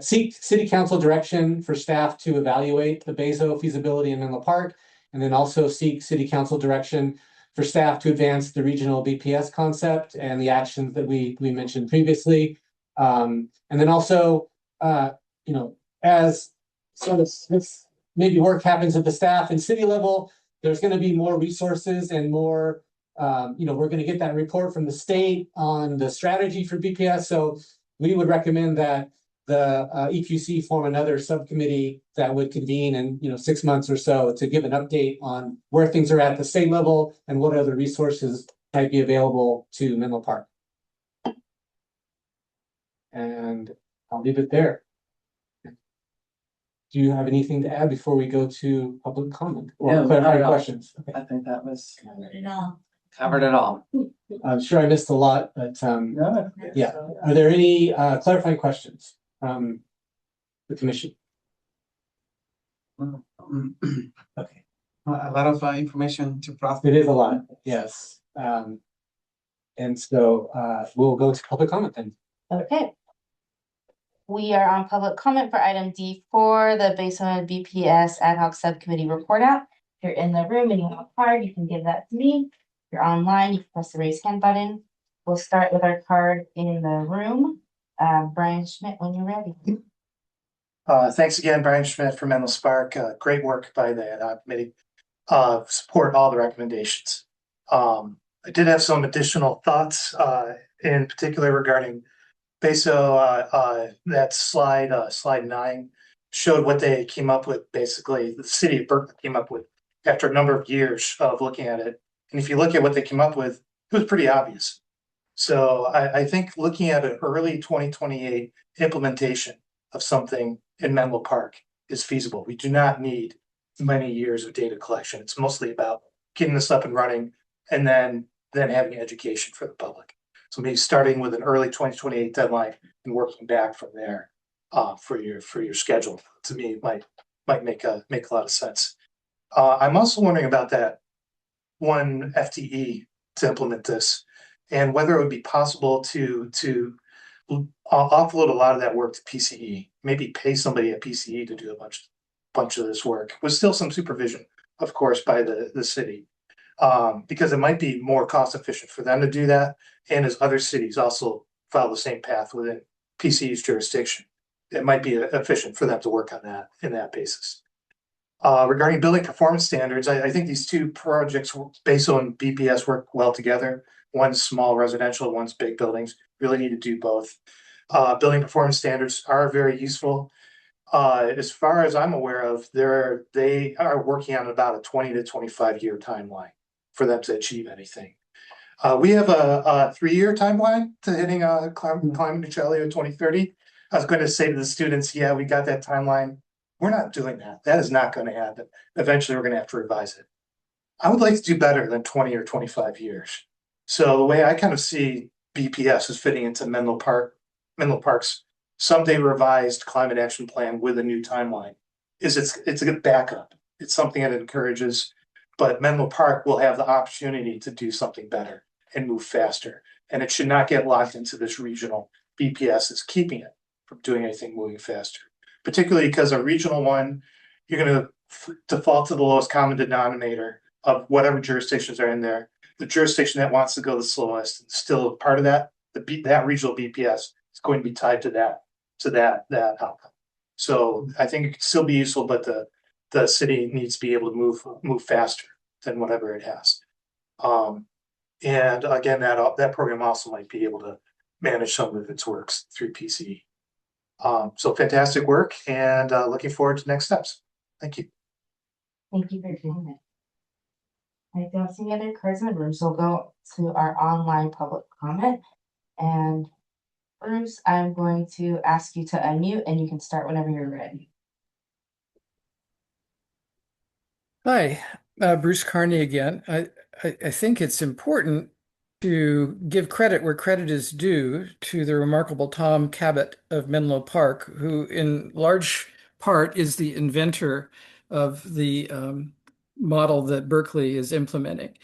seek city council direction for staff to evaluate the Bezo feasibility in Menlo Park, and then also seek city council direction for staff to advance the regional BPS concept and the actions that we mentioned previously. And then also, as sort of this maybe work happens at the staff and city level, there's going to be more resources and more, we're going to get that report from the state on the strategy for BPS. So we would recommend that the EQC form another subcommittee that would convene in 6 months or so to give an update on where things are at the state level and what other resources might be available to Menlo Park. And I'll leave it there. Do you have anything to add before we go to public comment or clarifying questions? Okay. I think that was Covered it all. covered it all. I'm sure I missed a lot, but yeah. Are there any clarifying questions from the commission? Okay. A lot of information to process. It is a lot, yes. And so we'll go to public comment then. Okay. We are on public comment for item D4, the Bezo BPS ad hoc subcommittee report out. If you're in the room and you have a card, you can give that to me. If you're online, you can press the raise hand button. We'll start with our card in the room. Brian Schmidt, when you're ready. Thanks again, Brian Schmidt from Menlo Spark. Great work by the ad hoc committee. Support all the recommendations. I did have some additional thoughts, in particular regarding Bezo. That slide 9 showed what they came up with. Basically, the city of Berkeley came up with after a number of years of looking at it. And if you look at what they came up with, it was pretty obvious. So I think looking at an early 2028 implementation of something in Menlo Park is feasible. We do not need many years of data collection. It's mostly about getting this up and running and then having education for the public. So maybe starting with an early 2028 deadline and working back from there for your schedule, to me might make a lot of sense. I'm also wondering about that 1 FTE to implement this, and whether it would be possible to offload a lot of that work to PCE, maybe pay somebody at PCE to do a bunch of this work, with still some supervision, of course, by the city. Because it might be more cost efficient for them to do that, and as other cities also follow the same path within PCE's jurisdiction, it might be efficient for them to work on that in that basis. Regarding building performance standards, I think these two projects based on BPS work well together. One's small residential, one's big buildings. Really need to do both. Building performance standards are very useful. As far as I'm aware of, they are working on about a 20 to 25 year timeline for them to achieve anything. We have a 3-year timeline to hitting climate neutrality of 2030. I was going to say to the students, yeah, we got that timeline. We're not doing that. That is not going to happen. Eventually, we're going to have to revise it. I would like to do better than 20 or 25 years. So the way I kind of see BPS is fitting into Menlo Park's someday revised climate action plan with a new timeline is it's a good backup. It's something that encourages, but Menlo Park will have the opportunity to do something better and move faster. And it should not get locked into this regional. BPS is keeping it from doing anything moving faster, particularly because a regional one, you're going to default to the lowest common denominator of whatever jurisdictions are in there. The jurisdiction that wants to go the slowest, and still part of that, that regional BPS is going to be tied to that outcome. So I think it could still be useful, but the city needs to be able to move faster than whatever it has. And again, that program also might be able to manage some of its works through PCE. So fantastic work, and looking forward to next steps. Thank you. Thank you for doing it. I don't see any other cards in the room, so we'll go to our online public comment. And Bruce, I'm going to ask you to unmute, and you can start whenever you're ready. Hi, Bruce Carney again. I think it's important to give credit where credit is due to the remarkable Tom Cabot of Menlo Park, who in large part is the inventor of the model that Berkeley is implementing.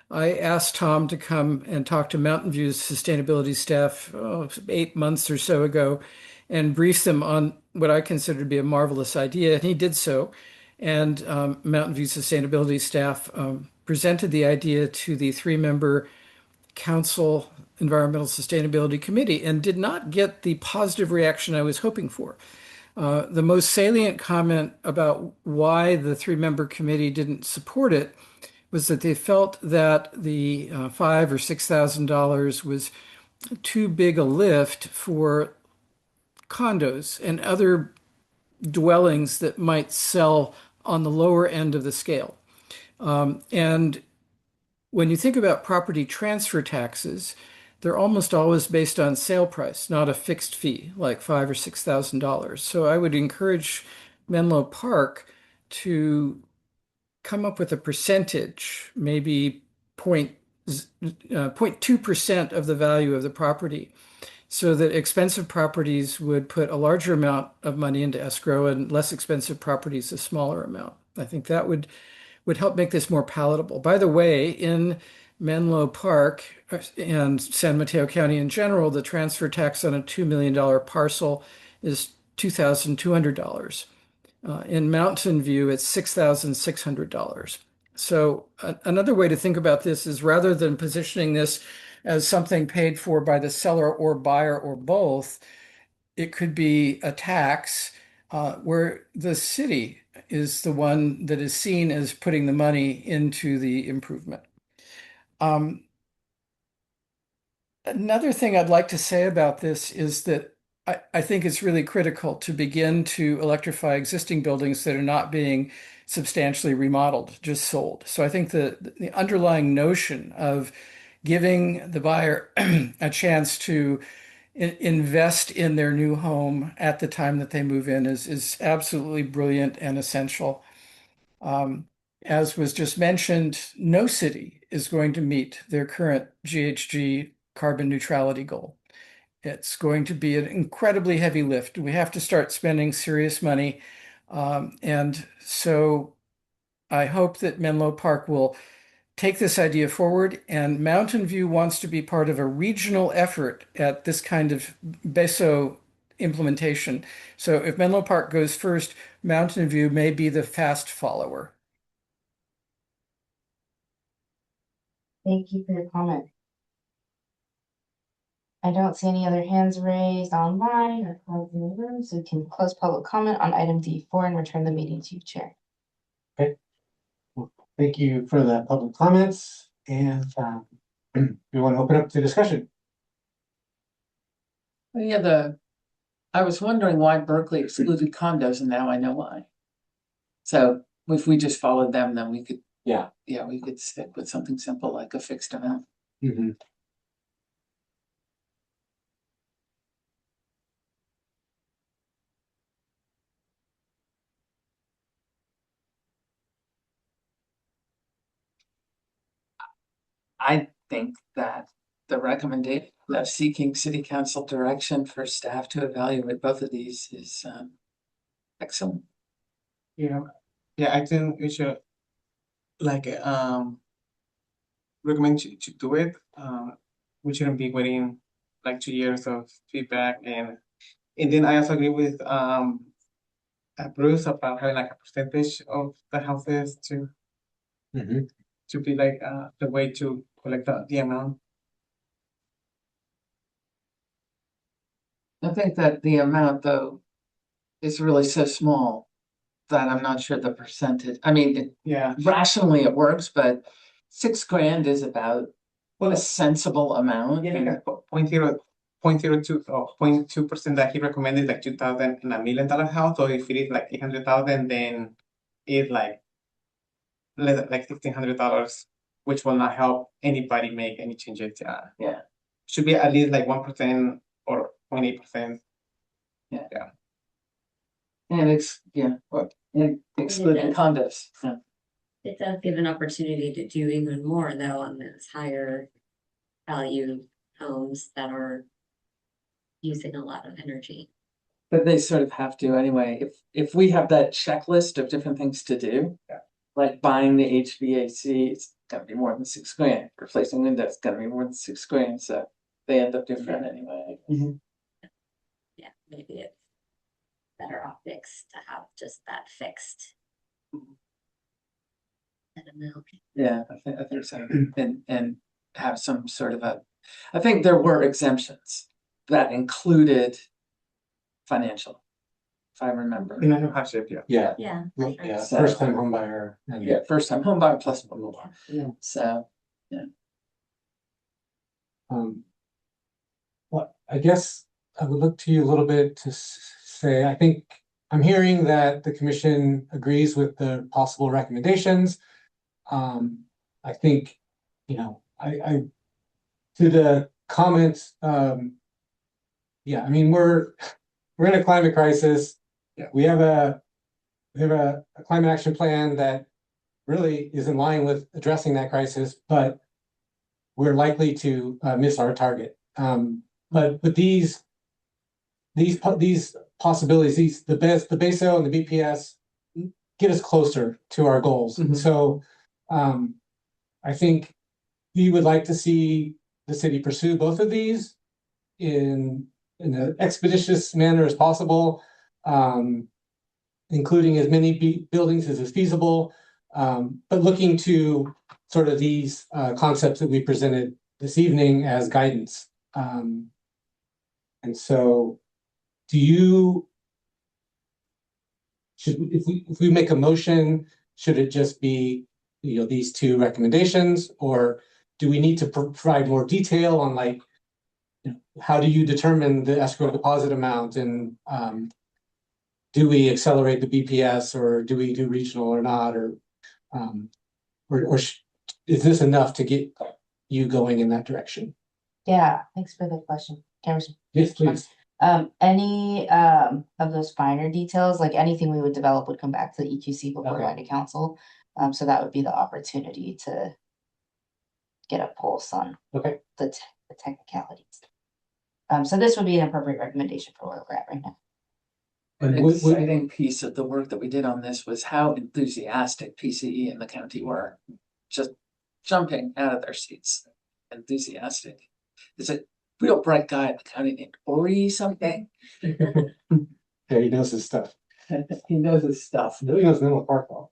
I asked Tom to come and talk to Mountain View's sustainability staff 8 months or so ago and brief them on what I consider to be a marvelous idea, and he did so. And Mountain View sustainability staff presented the idea to the 3-member Council Environmental Sustainability Committee and did not get the positive reaction I was hoping for. The most salient comment about why the 3-member committee didn't support it was that they felt that the $5,000 or $6,000 was too big a lift for condos and other dwellings that might sell on the lower end of the scale. And when you think about property transfer taxes, they're almost always based on sale price, not a fixed fee like $5,000 or $6,000. So I would encourage Menlo Park to come up with a percentage, maybe 0.2% of the value of the property, so that expensive properties would put a larger amount of money into escrow and less expensive properties a smaller amount. I think that would help make this more palatable. By the way, in Menlo Park and San Mateo County in general, the transfer tax on a $2 million parcel is $2,200. In Mountain View, it's $6,600. So another way to think about this is, rather than positioning this as something paid for by the seller or buyer or both, it could be a tax where the city is the one that is seen as putting the money into the improvement. Another thing I'd like to say about this is that I think it's really critical to begin to electrify existing buildings that are not being substantially remodeled, just sold. So I think the underlying notion of giving the buyer a chance to invest in their new home at the time that they move in is absolutely brilliant and essential. As was just mentioned, no city is going to meet their current GHG carbon neutrality goal. It's going to be an incredibly heavy lift. We have to start spending serious money. And so I hope that Menlo Park will take this idea forward, and Mountain View wants to be part of a regional effort at this kind of BESO implementation. So if Menlo Park goes first, Mountain View may be the fast follower. Thank you for your comment. I don't see any other hands raised online or cards in the room, so we can close public comment on item D4 and return the meeting to you, Chair. Thank you for the public comments, and we want to open up to discussion. Yeah, I was wondering why Berkeley excluded condos, and now I know why. So if we just followed them, then we could, Yeah. we could stick with something simple like a fixed amount. Mhm. I think that the recommendation of seeking city council direction for staff to evaluate both of these is excellent. Yeah, I think we should like recommend to do it. We shouldn't be waiting like 2 years of feedback, and then I also agree with Bruce about having like a percentage of the houses to be like the way to collect the amount. I think that the amount though is really so small that I'm not sure the percentage, I mean, rationally it works, but $6,000 is about a sensible amount. Yeah, like 0.02 or 0.2% that he recommended, like 2,000 in $1 million house. So if it is like 800,000, then it's like $1,500, which will not help anybody make any changes. Should be at least like 1% or 0.8%. Yeah. And excluding condos. Yeah. It does give an opportunity to do even more though on those higher value homes that are using a lot of energy. But they sort of have to anyway. If we have that checklist of different things to do, like buying the HVAC, it's gotta be more than $6,000. Replacing windows, gotta be more than $6,000. So they end up different anyway. Yeah, maybe it's better optics to have just that fixed. I don't know. Yeah, I think so. And have some sort of I think there were exemptions that included financial, if I remember. Financial hardship, Yeah. So- First time home buyer. And First time home buyer plus blah, blah, blah. So, well, I guess I would look to you a little bit to say, I think I'm hearing that the commission agrees with the possible recommendations. I think, I to the comments, yeah, I mean, we're in a climate crisis. We have a climate action plan that really is in line with addressing that crisis, but we're likely to miss our target. But these possibilities, the BESO and the BPS get us closer to our goals. And so I think we would like to see the city pursue both of these in an expeditious manner as possible, including as many buildings as is feasible, but looking to sort of these concepts that we presented this evening as guidance. And so if we make a motion, should it just be, these two recommendations, or do we need to provide more detail on like, how do you determine the escrow deposit amount, and do we accelerate the BPS, or do we do regional or not, or is this enough to get you going in that direction? Yeah, thanks for the question. Yes, please. Any of those finer details, like anything we would develop would come back to the EQC before going to council. So that would be the opportunity to get a pulse on the technicalities. So this would be an appropriate recommendation for where we're at right now. an exciting piece of the work that we did on this was how enthusiastic PCE and the county were. Just jumping out of their seats, enthusiastic. There's a real bright guy in the county named Ori something. Yeah, he knows his stuff. He knows his stuff. He really knows Menlo Park well.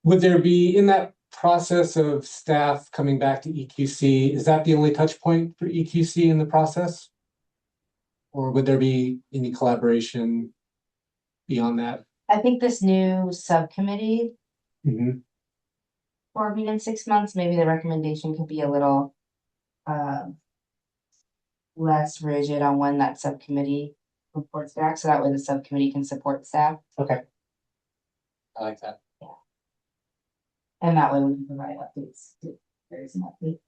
Would there be in that process of staff coming back to EQC, is that the only touch point for EQC in the process? Or would there be any collaboration beyond that? I think this new subcommittee Mhm. forming in 6 months, maybe the recommendation could be a little less rigid on when that subcommittee reports back, so that way the subcommittee can support staff. Okay. I like that. And that way we can provide updates. If there is an update.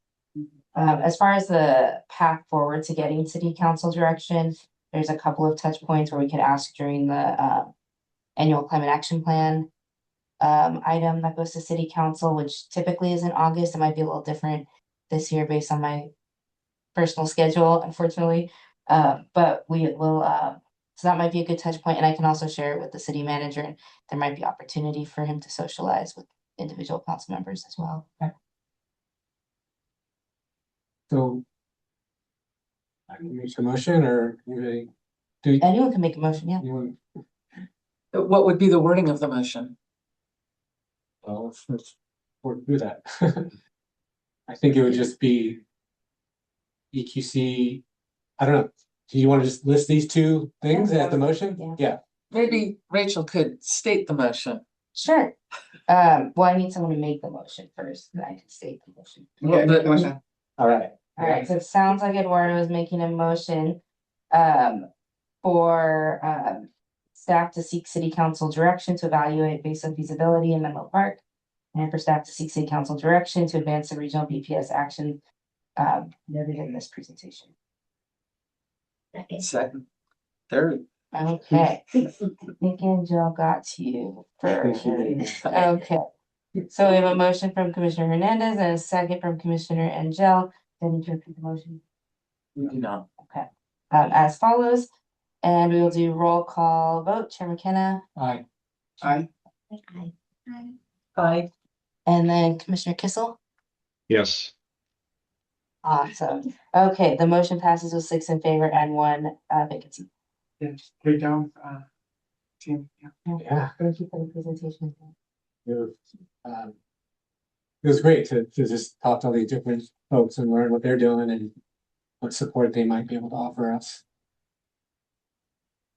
As far as the path forward to getting city council direction, there's a couple of touch points where we could ask during the annual climate action plan item that goes to city council, which typically is in August. It might be a little different this year based on my personal schedule, unfortunately. But we will, so that might be a good touch point, and I can also share it with the city manager, and there might be opportunity for him to socialize with individual council members as well. So. I can make a motion or anybody? Do Anyone can make a motion, yeah. anyone? What would be the wording of the motion? Well, let's work through that. I think it would just be EQC. I don't know. Do you want to just list these two things at the motion? Yeah. Maybe Rachel could state the motion. Sure. Well, I need someone to make the motion first, then I can state the motion. Well, the- All right. All right, so it sounds like Eduardo is making a motion for staff to seek city council direction to evaluate based on feasibility in Menlo Park. And for staff to seek city council direction to advance the regional BPS action noted in this presentation. Second, third. Okay. I think Angel got to you first. Okay. So we have a motion from Commissioner Hernandez and a second from Commissioner Angel. Then you repeat the motion. We do not. Okay. As follows, and we will do roll call vote. Chair McKenna. Aye. Aye. Aye. And then Commissioner Kissel. Yes. Awesome. Okay, the motion passes with 6 in favor and 1 vacancy. Great job, team. Yeah. Thank you for the presentation. It was great to just talk to all these different folks and learn what they're doing and what support they might be able to offer us.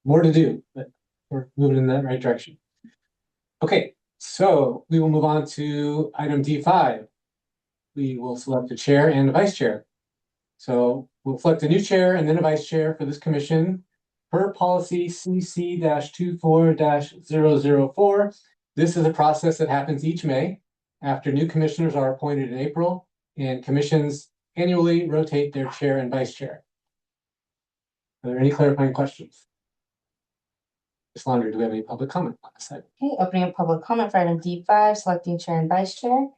More to do, but we're moving in that right direction. Okay, so we will move on to item D5. We will select a chair and a vice chair. So we'll select a new chair and then a vice chair for this commission per policy CC-24-004. This is a process that happens each May after new commissioners are appointed in April, and commissions annually rotate their chair and vice chair. Are there any clarifying questions? Ms. Laundrie, do we have any public comment on this item? Okay, opening up public comment for item D5, selecting chair and vice chair.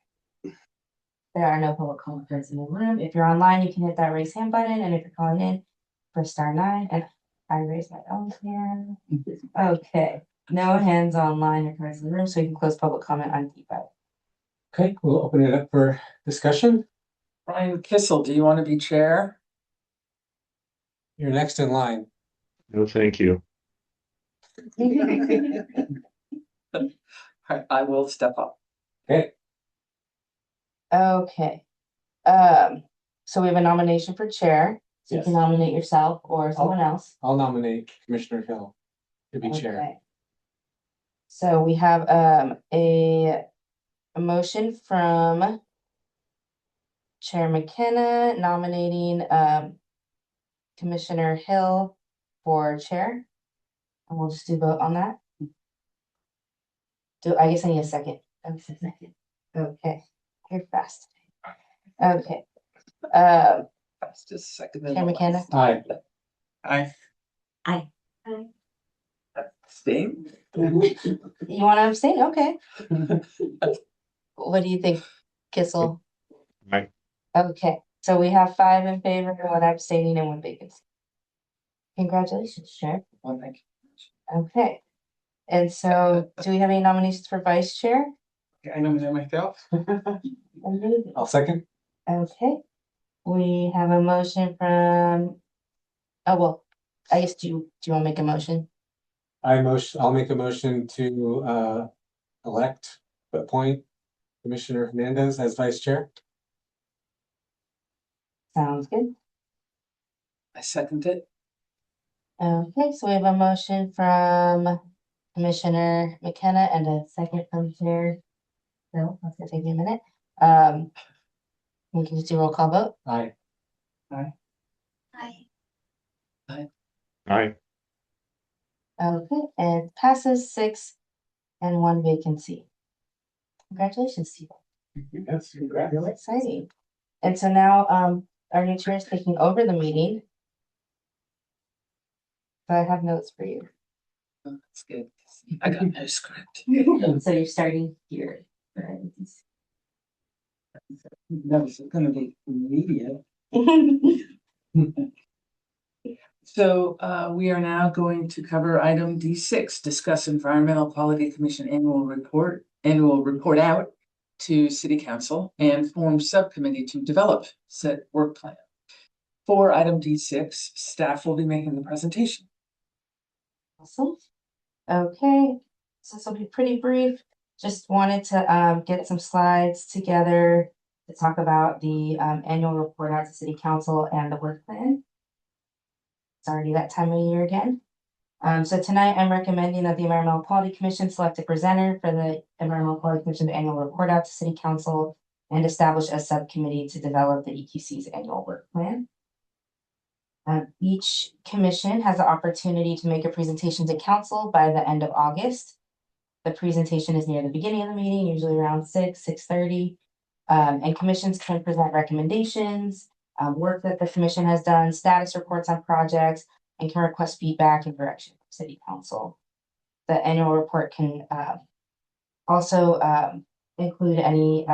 There are no public comments in the room. If you're online, you can hit that raise hand button, and if you're calling in, press *9. And I raise my own hand. Okay, no hands online or cards in the room, so you can close public comment on D5. Okay, we'll open it up for discussion. Brian Kissel, do you want to be chair? You're next in line. No, thank you. I will step up. Okay. Okay. So we have a nomination for chair. So you Yes. can nominate yourself or someone else. I'll nominate Commissioner Hill to be chair. Okay. So we have a motion from Chair McKenna nominating Commissioner Hill for chair. And we'll just do vote on that. I guess I need a second. Okay, you're fast. Okay. That's just second. Chair McKenna. Aye. Aye. Aye. Abstain? You want to abstain? Okay. What do you think, Kissel? Aye. Okay, so we have 5 in favor, 1 abstaining, and 1 vacancy. Congratulations, Chair. Well, thank you. Okay. And so, do we have any nominations for vice chair? I nominate myself. Amazing. I'll second. Okay, we have a motion from, oh, well, I guess, do you want to make a motion? I'll make a motion to appoint Commissioner Hernandez as vice chair. Sounds good. I second it. Okay, so we have a motion from Commissioner McKenna and a second from Chair. No, that's gonna take me a minute. We can just do roll call vote. Aye. Hi. Aye. Okay, it passes 6 and 1 vacancy. Congratulations, Steve. Yes, Really exciting. And so now, our new chair is taking over the meeting. So I have notes for you. Oh, that's good. I got no script. So you're starting here. That was gonna be immediate. So we are now going to cover item D6, discuss Environmental Quality Commission annual report out to City Council and form subcommittee to develop said work plan. For item D6, staff will be making the presentation. Awesome. Okay, so this will be pretty brief. Just wanted to get some slides together to talk about the annual report out to City Council and the work plan. It's already that time of year again. So tonight I'm recommending that the Environmental Quality Commission select a presenter for the Environmental Quality Commission's annual report out to City Council and establish a subcommittee to develop the EQC's annual work plan. Each commission has the opportunity to make a presentation to council by the end of August. The presentation is near the beginning of the meeting, usually around 6:30. And commissions can present recommendations, work that the commission has done, status reports on projects, and can request feedback and direction from City Council. The annual report can also include any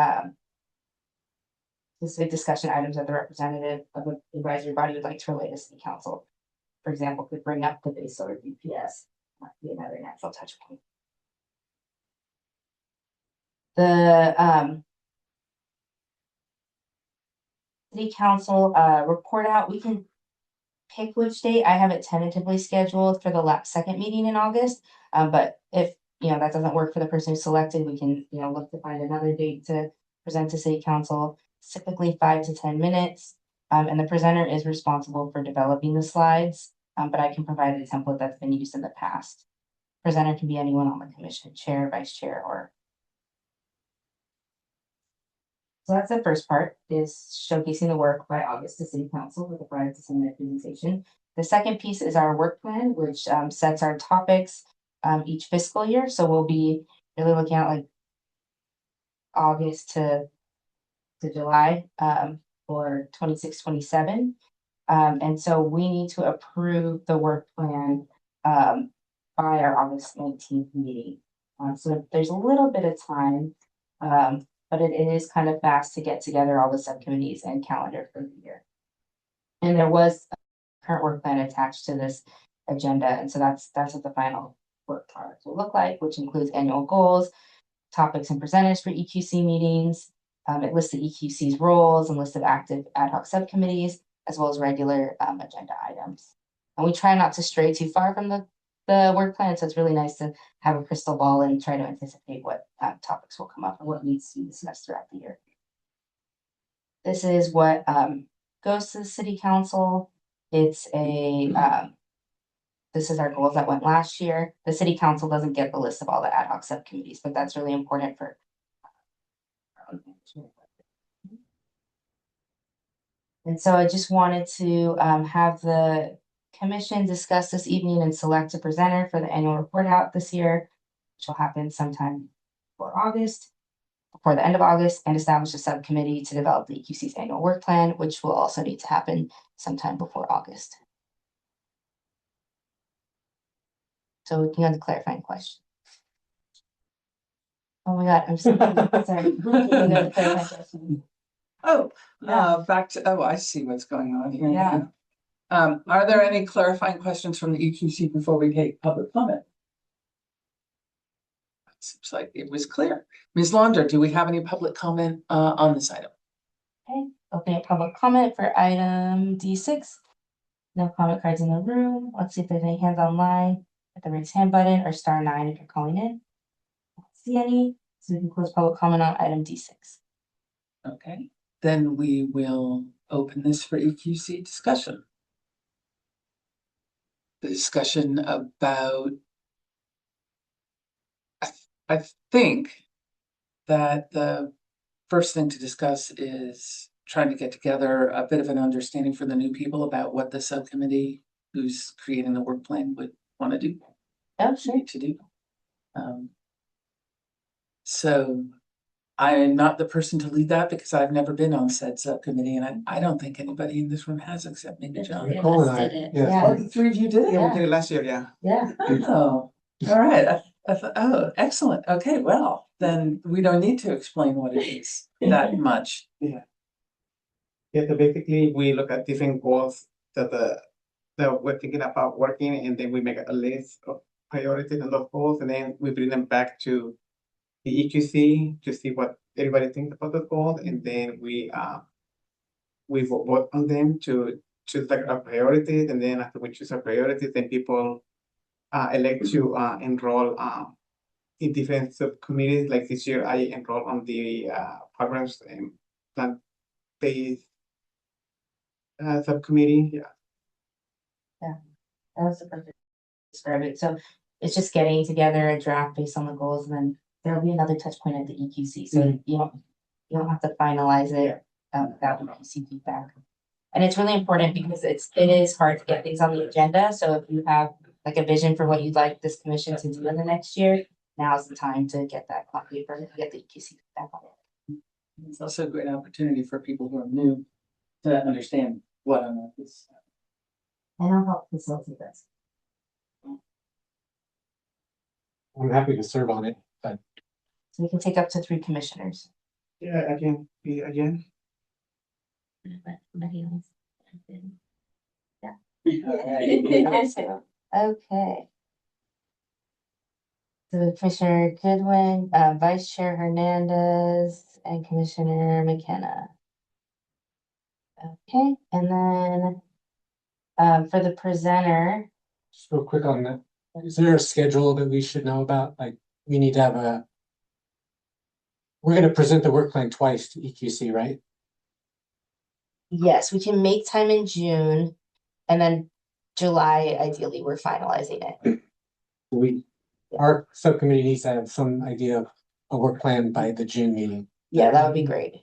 specific discussion items that the representative of the advisory body would like to relay to City Council. For example, could bring up the base load BPS, might be another natural touch point. The City Council report out, we can pick which date. I have it tentatively scheduled for the second meeting in August. But if that doesn't work for the person who's selected, we can look to find another date to present to City Council. It's typically 5 to 10 minutes. And the presenter is responsible for developing the slides, but I can provide a template that's been used in the past. Presenter can be anyone on the commission, chair, vice chair, or. So that's the first part, is showcasing the work by August to City Council with a 5 to 10 minute presentation. The second piece is our work plan, which sets our topics each fiscal year. So we'll be really looking at like August to July for 26-27. And so we need to approve the work plan by our August 19th meeting. So there's a little bit of time, but it is kind of fast to get together all the subcommittees and calendar for the year. And there was a current work plan attached to this agenda. And so that's what the final work product will look like, which includes annual goals, topics and presenters for EQC meetings. It lists the EQC's roles and list of active ad hoc subcommittees, as well as regular agenda items. And we try not to stray too far from the work plan, so it's really nice to have a crystal ball and try to anticipate what topics will come up and what needs to be discussed throughout the year. This is what goes to the City Council. It's this is our goals that went last year. The City Council doesn't get the list of all the ad hoc subcommittees, but that's really important for our own management. And so I just wanted to have the commission discuss this evening and select a presenter for the annual report out this year, which will happen sometime before the end of August, and establish a subcommittee to develop the EQC's annual work plan, which will also need to happen sometime before August. So we can go to clarifying question. Oh my God, I'm so sorry. Back to, I see what's going on here. Yeah. Are there any clarifying questions from the EQC before we take public comment? Seems like it was clear. Ms. Launder, do we have any public comment on this item? Okay, opening public comment for item D6. No comment cards in the room. Let's see if there's any hands online. Hit the raise hand button or *9 if you're calling in. I don't see any, so we can close public comment on item D6. Okay, then we will open this for EQC discussion. The discussion about, I think that the first thing to discuss is trying to get together a bit of an understanding for the new people about what the subcommittee who's creating the work plan would want to do. Oh, sure. Need to do. So I am not the person to lead that because I've never been on said subcommittee, and I don't think anybody in this room has except maybe John. Nicole and I, yeah. Oh, the three of you did it? Yeah, we did it last year, yeah. Yeah. Oh, all right. Oh, excellent. Okay, well, then we don't need to explain what it is that much. Yeah. Yeah, so basically we look at different goals that we're thinking about working, and then we make a list of priorities and those goals, and then we bring them back to the EQC to see what everybody thinks about the goals, and then we vote on them to choose like our priorities, and then after we choose our priorities, then people elect to enroll in different subcommittees. Like this year, I enrolled on the programs and plant-based subcommittee. Yeah. Yeah, that was the perfect describe it. So it's just getting together a draft based on the goals, and then there'll be another touch point at the EQC. So you don't have to finalize it without EQC feedback. And it's really important because it is hard to get things on the agenda. So if you have like a vision for what you'd like this commission to do in the next year, now's the time to get that copy for get the EQC feedback on it. It's also a great opportunity for people who are new to understand what on earth is. And I'll help facilitate this. I'm happy to serve on it, but. So we can take up to 3 commissioners. Yeah, I can be again. Yeah. Okay. So Commissioner Goodwin, Vice Chair Hernandez, and Commissioner McKenna. Okay, and then for the presenter. Just real quick on that, is there a schedule that we should know about? Like, we need to have we're gonna present the work plan twice to EQC, right? Yes, we can make time in June, and then July, ideally, we're finalizing it. Our subcommittee needs to have some idea of a work plan by the June meeting. Yeah, that would be great.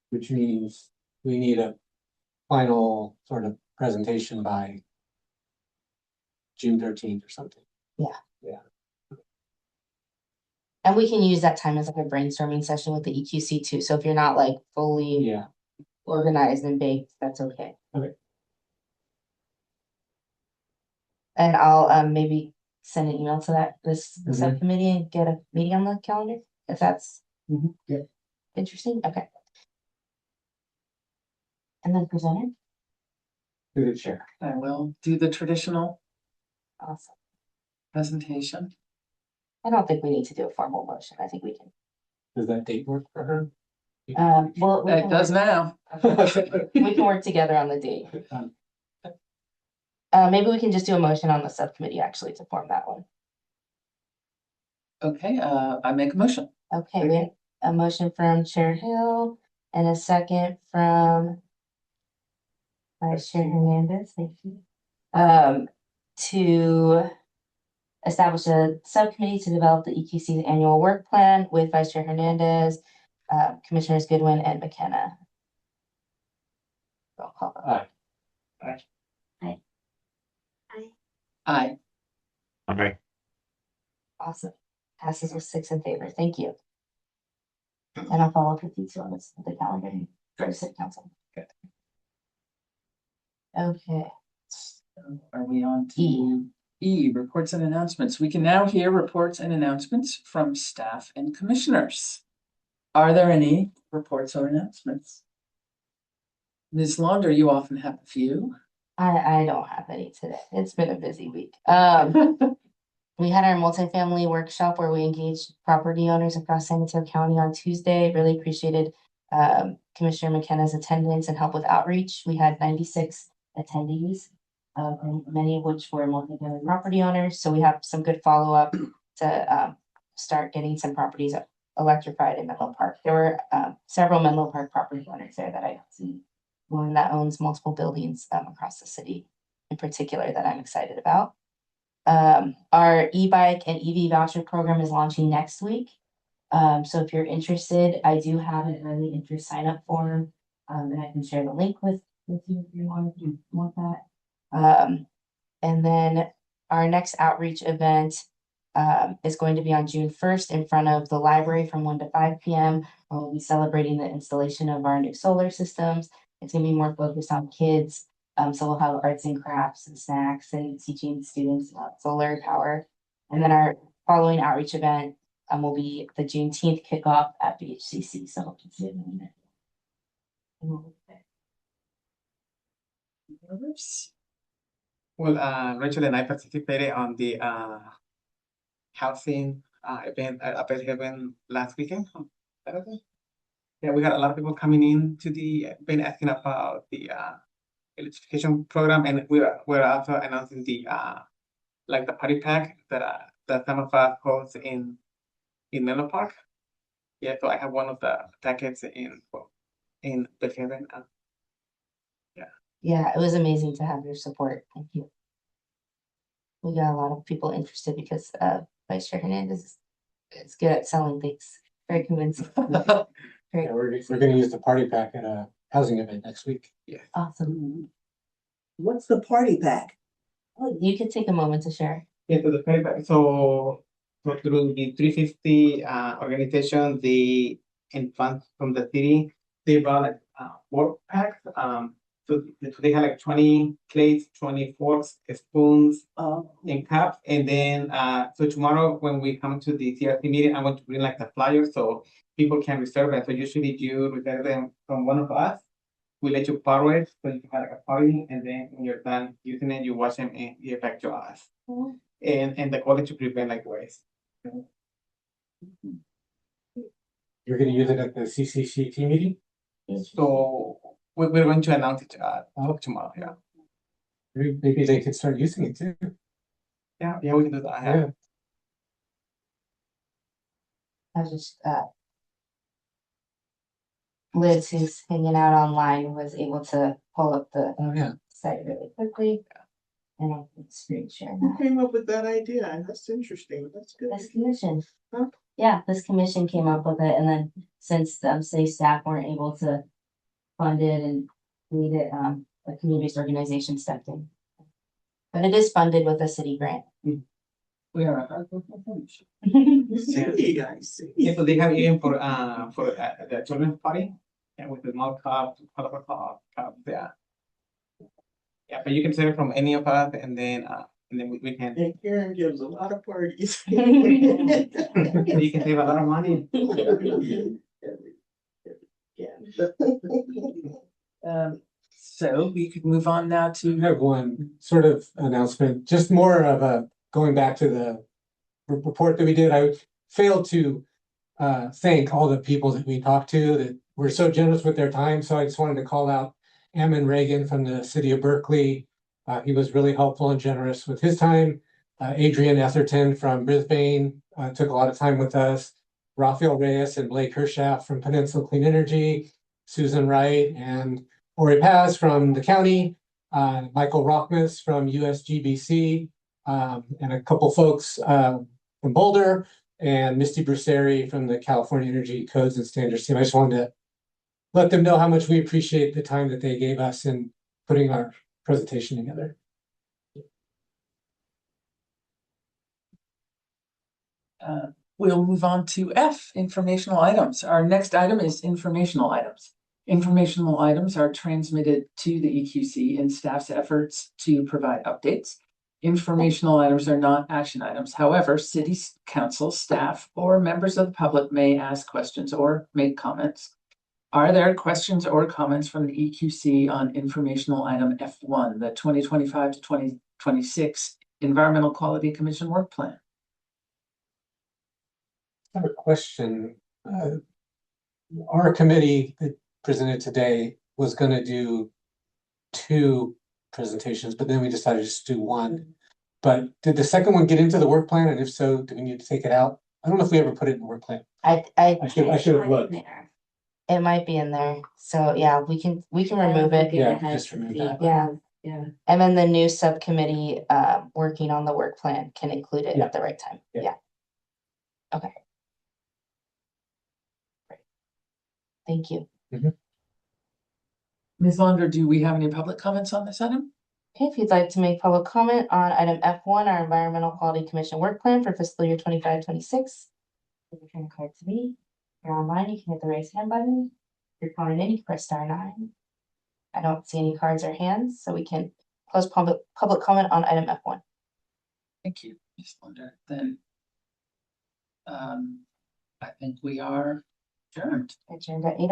Which means we need a final sort of presentation by June 13th or something. Yeah. Yeah. And we can use that time as like a brainstorming session with the EQC too. So if you're not like fully organized and baked, that's okay. Okay. And I'll maybe send an email to the subcommittee and get a meeting on the calendar if that's interesting. Okay. And then presenter. To the chair. I will do the traditional Awesome. presentation. I don't think we need to do a formal motion. I think we can. Does that date work for her? Well, It does now. We can work together on the date. Maybe we can just do a motion on the subcommittee actually to form that one. Okay, I make a motion. Okay, we have a motion from Chair Hill and a second from Vice Chair Hernandez. Thank you. To establish a subcommittee to develop the EQC's annual work plan with Vice Chair Hernandez, Commissioners Goodwin and McKenna. Roll call. Aye. Aye. Aye. Okay. Awesome. Passes with 6 in favor. Thank you. And I'll follow up with you too on this, the calendar for City Council. Good. Okay. Are we on to E, reports and announcements? We can now hear reports and announcements from staff and commissioners. Are there any reports or announcements? Ms. Launder, you often have a few. I don't have any today. It's been a busy week. We had our multifamily workshop where we engaged property owners across San Mateo County on Tuesday. Really appreciated Commissioner McKenna's attendance and help with outreach. We had 96 attendees, and many of which were multifamily property owners. So we have some good follow-up to start getting some properties electrified in Menlo Park. There were several Menlo Park property owners there that I see. One that owns multiple buildings across the city in particular that I'm excited about. Our e-bike and EV voucher program is launching next week. So if you're interested, I do have an early interest sign up form, and I can share the link with you if you want that. And then our next outreach event is going to be on June 1st in front of the library from 1 to 5 p.m. We'll be celebrating the installation of our new solar systems. It's going to be more focused on kids. So we'll have arts and crafts and snacks and teaching students about solar power. And then our following outreach event will be the Juneteenth kickoff at BHCC. So hope to see you in a minute. Well, Rachel and I participated on the housing event at Upper Heaven last weekend. Saturday. Yeah, we got a lot of people coming in to the event asking about the electrification program, and we're also announcing the like the party pack that some of us host in Menlo Park. Yeah, so I have one of the packets in Bethlehem. Yeah, it was amazing to have your support. Thank you. We got a lot of people interested because Vice Chair Hernandez is good at selling things. Very convincing. Yeah, we're going to use the party pack at a housing event next week. Yeah. Awesome. What's the party pack? Oh, you could take a moment to share. Yeah, so the party pack. So through the 350 organization, in funds from the city, they brought like work packs. So they had like 20 plates, 20 forks, spoons, and cups. And then so tomorrow when we come to the CRC meeting, I want to bring like the flyers so people can reserve it. So usually you reserve them from one of us. We let you borrow it so you can have like a party, and then when you're done using it, you wash them and give it back to us. And the goal is to prevent like waste. You're going to use it at the CCCT meeting? So we're going to announce it tomorrow. Yeah. Maybe they could start using it too. Yeah, we can do that. Yeah. I was just Liz, who's hanging out online, was able to pull up the site really quickly. And I can screen share Who that. came up with that idea? That's interesting. That's good. This commission. Huh? Yeah, this commission came up with it, and then since city staff weren't able to fund it and lead it, the communities organization stepped in. But it is funded with a city grant. We are a hard working bunch. Yeah, I see. Yeah, so they have even for the children's party, and with the malt cup, colorful cup, yeah. Yeah, but you can save it from any of us, and then we can. And Karen gives a lot of parties. You can save a lot of money. So we could move on now I to have one sort of announcement, just more of a going back to the report that we did. I failed to thank all the people that we talked to that were so generous with their time. So I just wanted to call out Ammon Reagan from the city of Berkeley. He was really helpful and generous with his time. Adrian Etherton from Brisbane took a lot of time with us. Rafael Reyes and Blake Hershaft from Peninsula Clean Energy. Susan Wright and Ori Paz from the county. Michael Rockmus from USGBC. And a couple folks from Boulder. And Misty Bruseri from the California Energy Codes and Standards team. I just wanted to let them know how much we appreciate the time that they gave us in putting our presentation together. we'll move on to F, informational items. Our next item is informational items. Informational items are transmitted to the EQC in staff's efforts to provide updates. Informational items are not action items. However, city council, staff, or members of the public may ask questions or make comments. Are there questions or comments from the EQC on informational item F1, the 2025 to 2026 Environmental Quality Commission Work Plan? I have a question. Our committee that presented today was gonna do two presentations, but then we decided to just do one. But did the second one get into the work plan? And if so, do we need to take it out? I don't know if we ever put it in the work plan. I should have looked. It might be in there. So yeah, we can remove it. Yeah, just remove that. Yeah. Yeah. And then the new subcommittee working on the work plan can include it Yeah. at the right time. Yeah. Yeah. Okay. Great. Thank you. Ms. Longer, do we have any public comments on this item? Okay, if you'd like to make public comment on item F1, our Environmental Quality Commission work plan for fiscal year 25-26. Return the card to me. If you're online, you can hit the raise hand button. If you're calling in, you can press *9. I don't see any cards or hands, so we can close public comment on item F1. Thank you, Ms. Lunder. Then I think we are adjourned. Adjourned at 8:01.